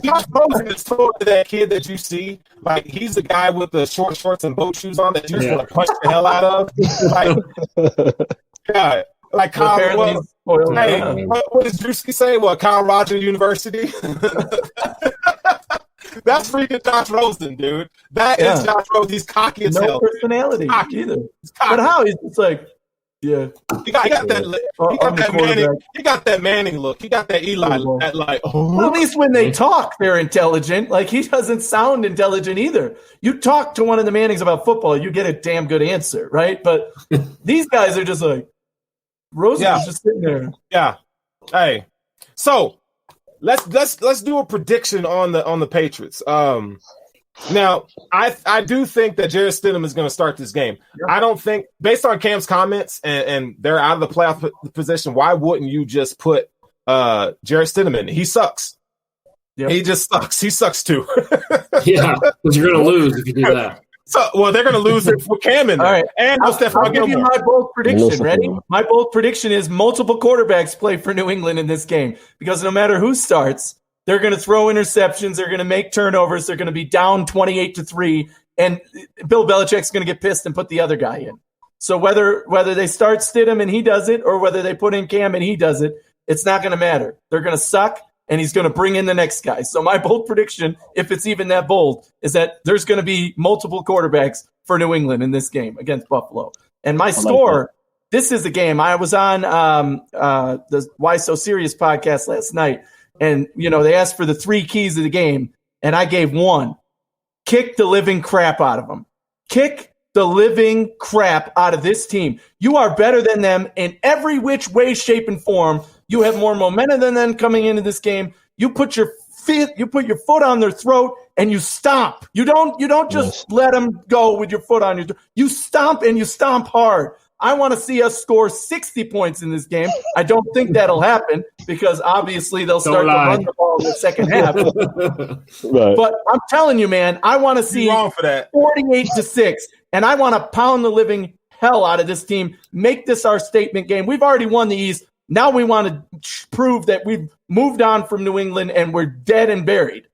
Josh Rosen is sort of that kid that you see, like he's the guy with the short shorts and boat shoes on that you just want to punch the hell out of. Like Kyle Hey, what does Drewski say? What, Kyle Rogers University? That's freaking Josh Rosen, dude. That is Josh Rosen. He's cocky as hell. No personality either. But how? He's just like, yeah. He got that Manning look. He got that Eli look. That Well, at least when they talk, they're intelligent. Like, he doesn't sound intelligent either. You talk to one of the Mannings about football, you get a damn good answer, right? But these guys are just like, Rosen is just sitting there. Yeah. Hey. So let's do a prediction on the Patriots. Now, I do think that Jarrett Stidham is going to start this game. Yep. I don't think, based on Cam's comments, and they're out of the playoff position, why wouldn't you just put Jarrett Stidham in? He sucks. Yep. He just sucks. He sucks too. Yeah, because you're going to lose if you do that. So, they're going to lose it with Cam in there. All right. And I'll give you my bold prediction. Ready? My bold prediction is multiple quarterbacks play for New England in this game, because no matter who starts, they're going to throw interceptions. They're going to make turnovers. They're going to be down 28-3, and Bill Belichick's going to get pissed and put the other guy in. So whether they start Stidham and he does it, or whether they put in Cam and he does it, it's not going to matter. They're going to suck, and he's going to bring in the next guy. So my bold prediction, if it's even that bold, is that there's going to be multiple quarterbacks for New England in this game against Buffalo. And my score, this is a game. I was on the Why So Serious podcast last night, and, they asked for the 3 keys of the game, and I gave 1. Kick the living crap out of them. Kick the living crap out of this team. You are better than them in every which way, shape, and form. You have more momentum than them coming into this game. You put your foot on their throat, and you stomp. You don't just let them go with your foot on your throat. You stomp, and you stomp hard. I want to see us score 60 points in this game. I don't think that'll happen, because obviously they'll start to run the ball in the second half. Right. But I'm telling you, man, I want to see 48-6, and I want to pound the living hell out of this team, make this our statement game. We've already won the East. Now we want to prove that we've moved on from New England and we're dead and buried,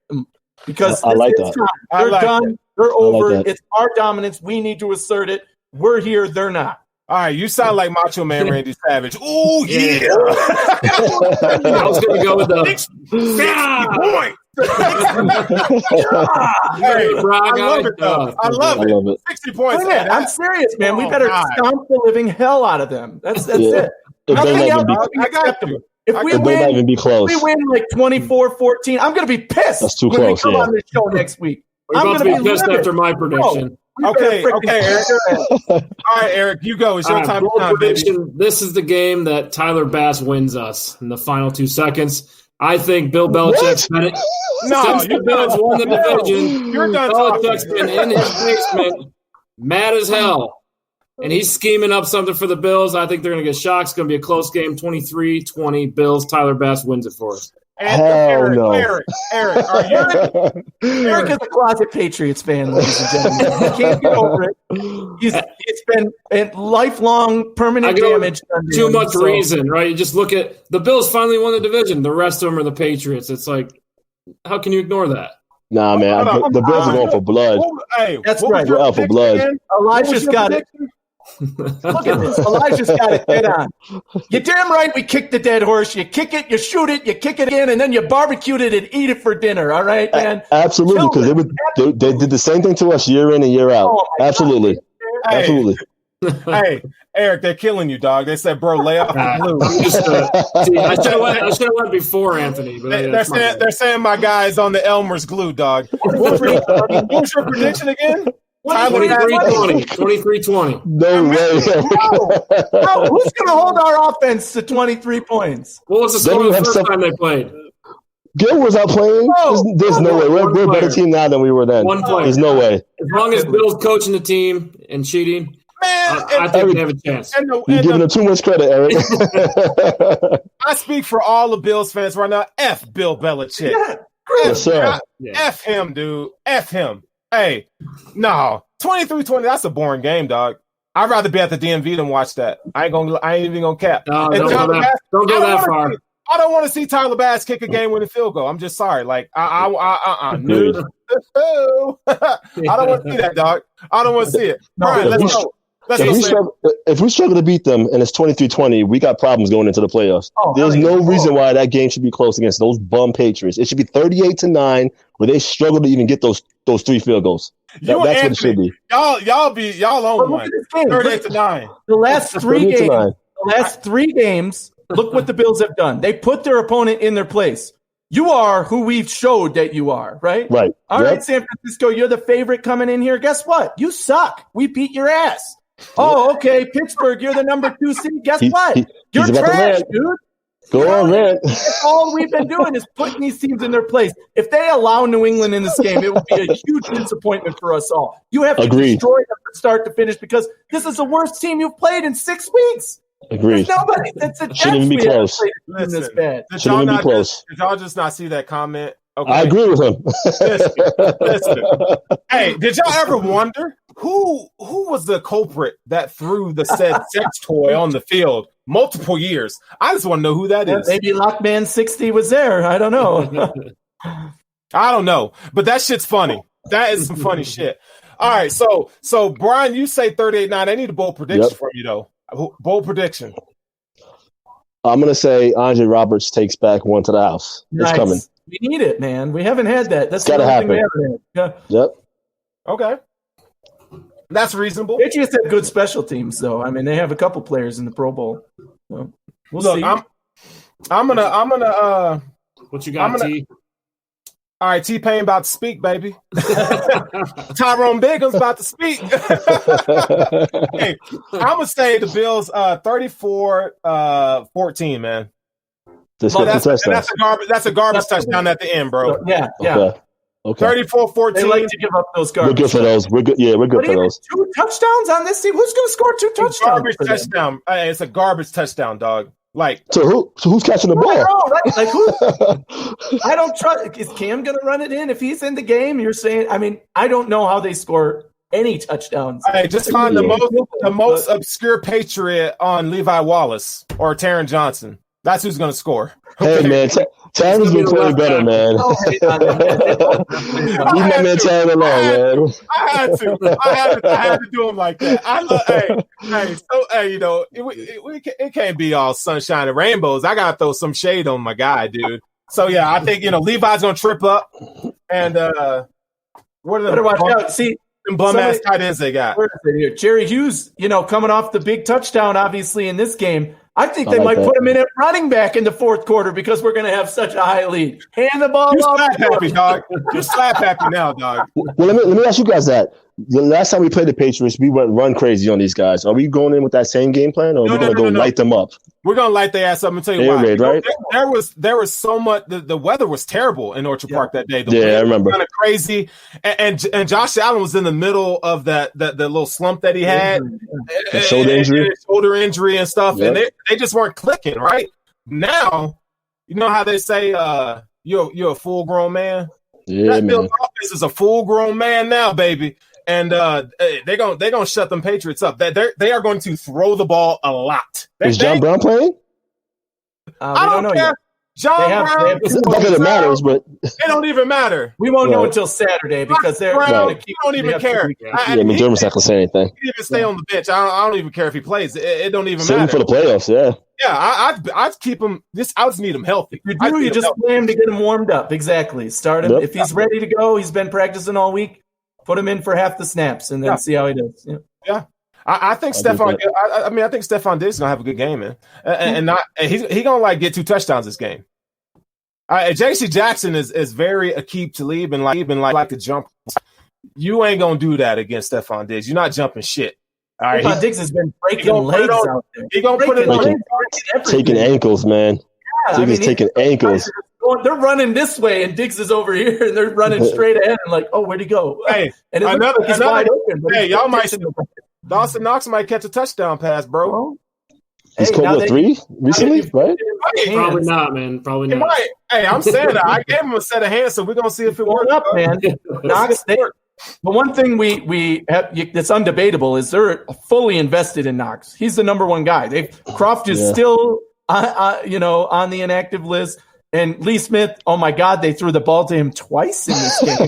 because I like that. They're done. They're over. It's our dominance. We need to assert it. We're here. They're not. All right, you sound like Macho Man Randy Savage. Ooh, yeah. I was going to go with the 60 points. Hey, I love it, though. I love it. 60 points. Man, I'm serious, man. We better stomp the living hell out of them. That's it. Nothing else would be acceptable. If we win, even be close. We win like 24-14. I'm going to be pissed. That's too when close. we come on this show next week. We're about to be pissed after my prediction. Okay, Eric. All right, Eric, you go. It's your time. Prediction. This is the game that Tyler Bass wins us in the final 2 seconds. I think Bill Belichick's been it. Since the Bills won the division, Belichick's been in his basement, mad as hell. And he's scheming up something for the Bills. I think they're going to get shocked. It's going to be a close game, 23-20. Bills. Tyler Bass wins it for us. Eric, are you? Eric is a closet Patriots fan, ladies and gentlemen. He can't get over it. It's been a lifelong permanent damage. Too much reason, right? You just look at the Bills finally won the division. The rest of them are the Patriots. It's like, how can you ignore that? Nah, man. The Bills are going for blood. Hey, that's right. They're out for blood. Elijah's got it. Look at this. Elijah's got it dead on. You're damn right we kicked the dead horse. You kick it, you shoot it, you kick it again, and then you barbecued it and eat it for dinner. All right, man? Absolutely, because they did the same thing to us year in and year out. Absolutely. Absolutely. Hey, Eric, they're killing you, dog. They said, bro, lay off the blue. I should have went before Anthony. But they're saying my guy's on the Elmer's glue, dog. What was your prediction again? 23-20. No way. Who's going to hold our offense to 23 points? What was the score the first time they played? Gil was out playing. There's no way. We're a better team now than we were then. There's no way. As long as Bill's coaching the team and cheating, I think we have a chance. You're giving them too much credit, Eric. I speak for all the Bills fans right now. F Bill Belichick. Yes, sir. F him, dude. F him. Hey, no. 23-20, that's a boring game, dog. I'd rather be at the DMV than watch that. I ain't even gonna cap. No, don't go that far. I don't want to see Tyler Bass kick a game-winning field goal. I'm just sorry. Like, no. I don't want to see that, dog. I don't want to see it. All right, let's go. If we struggle to beat them and it's 23-20, we got problems going into the playoffs. There's no reason why that game should be close against those bum Patriots. It should be 38-9, where they struggle to even get those 3 field goals. That's what it should be. Y'all own one. 38-9. The last 3 games, look what the Bills have done. They put their opponent in their place. You are who we've showed that you are, right? Right. All right, San Francisco, you're the favorite coming in here. Guess what? You suck. We beat your ass. Oh, okay. Pittsburgh, you're the number 2 seed. Guess what? You're trash, dude. Go on, man. All we've been doing is putting these teams in their place. If they allow New England in this game, it will be a huge disappointment for us all. You have to destroy them from start to finish because this is the worst team you've played in 6 weeks. Agreed. There's nobody. That's a Shouldn't even be close. This bad. Did y'all just not see that comment? Okay. I agree with him. Listen. Hey, did y'all ever wonder who was the culprit that threw the said sex toy on the field multiple years? I just want to know who that is. Maybe Lockman 60 was there. I don't know. I don't know, but that shit's funny. That is some funny shit. All right, so Brian, you say 38-9. I need a bold prediction from you though. Bold prediction. I'm gonna say Andre Roberts takes back one to the house. Nice. It's coming. We need it, man. We haven't had that. That's gotta happen. Yep. Okay. That's reasonable. Patriots have good special teams, though. I mean, they have a couple players in the Pro Bowl. So we'll see. I'm gonna. What you got, T? All right, T-Pain about to speak, baby. Tyrone Biggums about to speak. Hey, I'm going to say the Bills 34-14, man. That's a garbage touchdown at the end, bro. Yeah. Okay. 34-14. They like to give up those garbage. We're good for those. We're good. Yeah, we're good for those. 2 touchdowns on this team? Who's going to score 2 touchdowns? Garbage touchdown. It's a garbage touchdown, dog. Like, so who's catching the ball? I know, right? Like who? I don't trust. Is Cam going to run it in if he's in the game? You're saying? I mean, I don't know how they score any touchdowns. Hey, just find the most obscure Patriot on Levi Wallace or Taron Johnson. That's who's going to score. Hey man, Taron's been playing better, man. Leave my man Taron alone, man. I had to do him like that. It can't be all sunshine and rainbows. I gotta throw some shade on my guy, dude. So yeah, I think Levi's gonna trip up, and what are the watch out? See, bum ass tight ends they got? Where is it here? Jerry Hughes, coming off the big touchdown, obviously in this game. I think they might put him in at running back in the 4th quarter because we're going to have such a high lead. Hand the ball off. You're slap happy, dog. You're slap happy now, dog. Well, let me ask you guys that. The last time we played the Patriots, we went run crazy on these guys. Are we going in with that same game plan, or are we going to go light them up? We're going to light their ass up and tell you why. Right? There was so much. The weather was terrible in Orchard Park that day. The wind I remember. Was kind of crazy, and Josh Allen was in the middle of the little slump that he had, shoulder injury and stuff, and they just weren't clicking right. Now, you know how they say you're a full grown man. Yeah, that Bills offense is a full grown man now, baby. And they're gonna shut them Patriots up. They are going to throw the ball a lot. Is John Brown playing? I don't care. Yet. John Brown. Not that it matters, but it don't even matter. We won't know until Saturday because they're going to keep. I don't even care. McDermott's not gonna say anything. He can even stay on the bench. I don't even care if he plays. It don't even matter. For the playoffs, yeah. Yeah, I'd keep him. I just need him healthy. You just play him to get him warmed up. Exactly. Start him if he's ready to go. He's been practicing all week. Put him in for half the snaps and then see how he does. Yeah. I think Stephon. I think Stephon Diggs is gonna have a good game, man, and he's gonna get 2 touchdowns this game. J.C. Jackson is very akeep to leave and like to jump. You ain't gonna do that against Stephon Diggs. You're not jumping shit. All right, Stephon Diggs has been breaking legs out there. He gonna put it on taking ankles, man. Yeah, Diggs is taking ankles. They're running this way, and Diggs is over here, and they're running straight ahead. And like, where'd he go? Hey, and it looks like he's wide open. Hey, y'all might. Dawson Knox might catch a touchdown pass, bro. He's caught 3 recently, right? Probably not, man. Probably not. Hey, I'm saying that. I gave him a set of hands, so we're gonna see if it works up, man. Knox. The one thing we have that's undebatable is they're fully invested in Knox. He's the number 1 guy. Croft is still, on the inactive list. And Lee Smith, oh my God, they threw the ball to him twice in this game.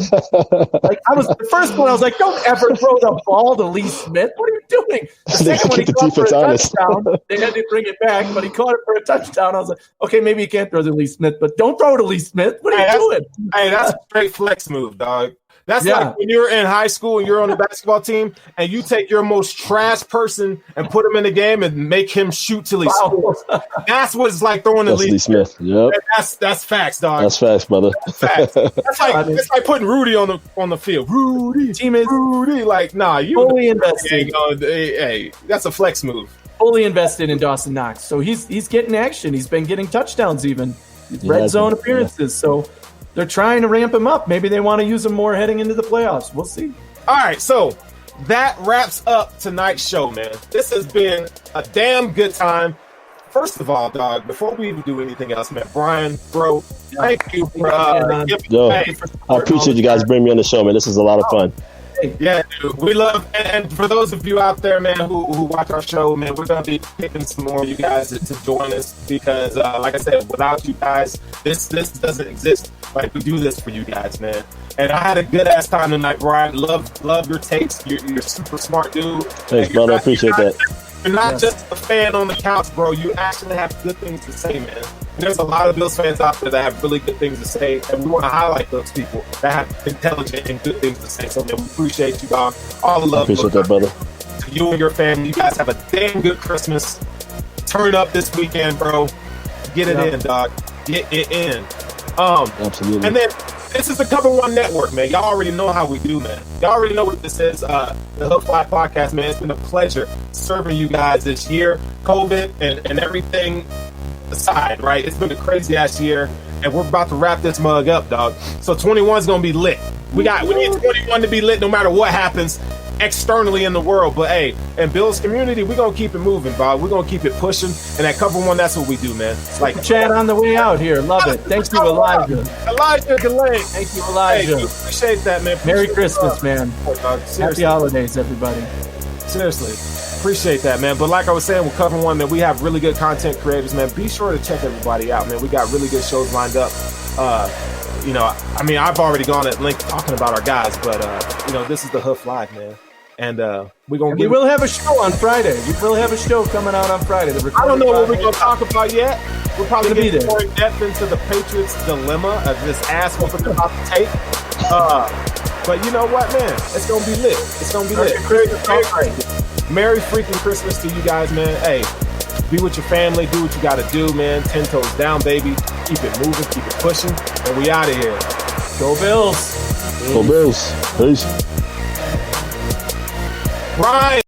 Like the first one, I was like, don't ever throw the ball to Lee Smith. What are you doing? The second one, he caught for a touchdown. They had to bring it back, but he caught it for a touchdown. I was like, okay, maybe you can't throw to Lee Smith, but don't throw to Lee Smith. What are you doing? Hey, that's a straight flex move, dog. That's like when you're in high school and you're on the basketball team and you take your most trash person and put him in the game and make him shoot till he scores. That's what it's like throwing the Lee Smith. Yep. That's facts, dog. That's facts, brother. That's facts. That's like putting Rudy on the field. Rudy. Like, nah, you fully invested. Hey, that's a flex move. Fully invested in Dawson Knox. So he's getting action. He's been getting touchdowns even. Red zone appearances. So they're trying to ramp him up. Maybe they want to use him more heading into the playoffs. We'll see. All right, so that wraps up tonight's show, man. This has been a damn good time. First of all, dog, before we even do anything else, man, Brian, bro, thank you for I appreciate you guys bringing me on the show, man. This is a lot of fun. Yeah, dude, we love, and for those of you out there, man, who watch our show, man, we're going to be picking some more of you guys to join us because, like I said, without you guys, this doesn't exist. Like, we do this for you guys, man. And I had a good-ass time tonight, Brian. Love your takes. You're super smart, dude. Thanks, brother. I appreciate that. You're not just a fan on the couch, bro. You actually have good things to say, man. There's a lot of Bills fans out there that have really good things to say, and we want to highlight those people that have intelligent and good things to say. So, man, we appreciate you, dog. All the love. I appreciate that, brother. To you and your family. You guys have a damn good Christmas. Turn up this weekend, bro. Get it in, dog. Get it in. Absolutely. And then this is the Cover One Network, man. Y'all already know how we do, man. Y'all already know what this is. The Hoof Podcast, man. It's been a pleasure serving you guys this year. COVID and everything aside, right? It's been a crazy ass year, and we're about to wrap this mug up, dog. So 21 is gonna be lit. We need 21 to be lit no matter what happens externally in the world. But hey, in Bill's community, we're gonna keep it moving, Bob. We're gonna keep it pushing. And at Cover One, that's what we do, man. It's like chat on the way out here. Love it. Thank you, Elijah. Elijah Delay. Thank you, Elijah. Hey, appreciate that, man. Merry Christmas, man. Happy holidays, everybody. Seriously. Appreciate that, man. But like I was saying, with Cover One, man, we have really good content creators, man. Be sure to check everybody out, man. We got really good shows lined up. You know, I mean, I've already gone at length talking about our guys, but you know, this is the Hoof Live, man. And we will have a show on Friday. We will have a show coming out on Friday. I don't know what we're going to talk about yet. We're probably going to get more in depth into the Patriots' dilemma of this ass whooping they're about to take. But you know what, man? It's going to be lit. It's going to be lit. Merry freaking Christmas to you guys, man. Hey, be with your family. Do what you got to do, man. 10 toes down, baby. Keep it moving. Keep it pushing. And we out of here. Go Bills. Go Bills. Peace. Brian.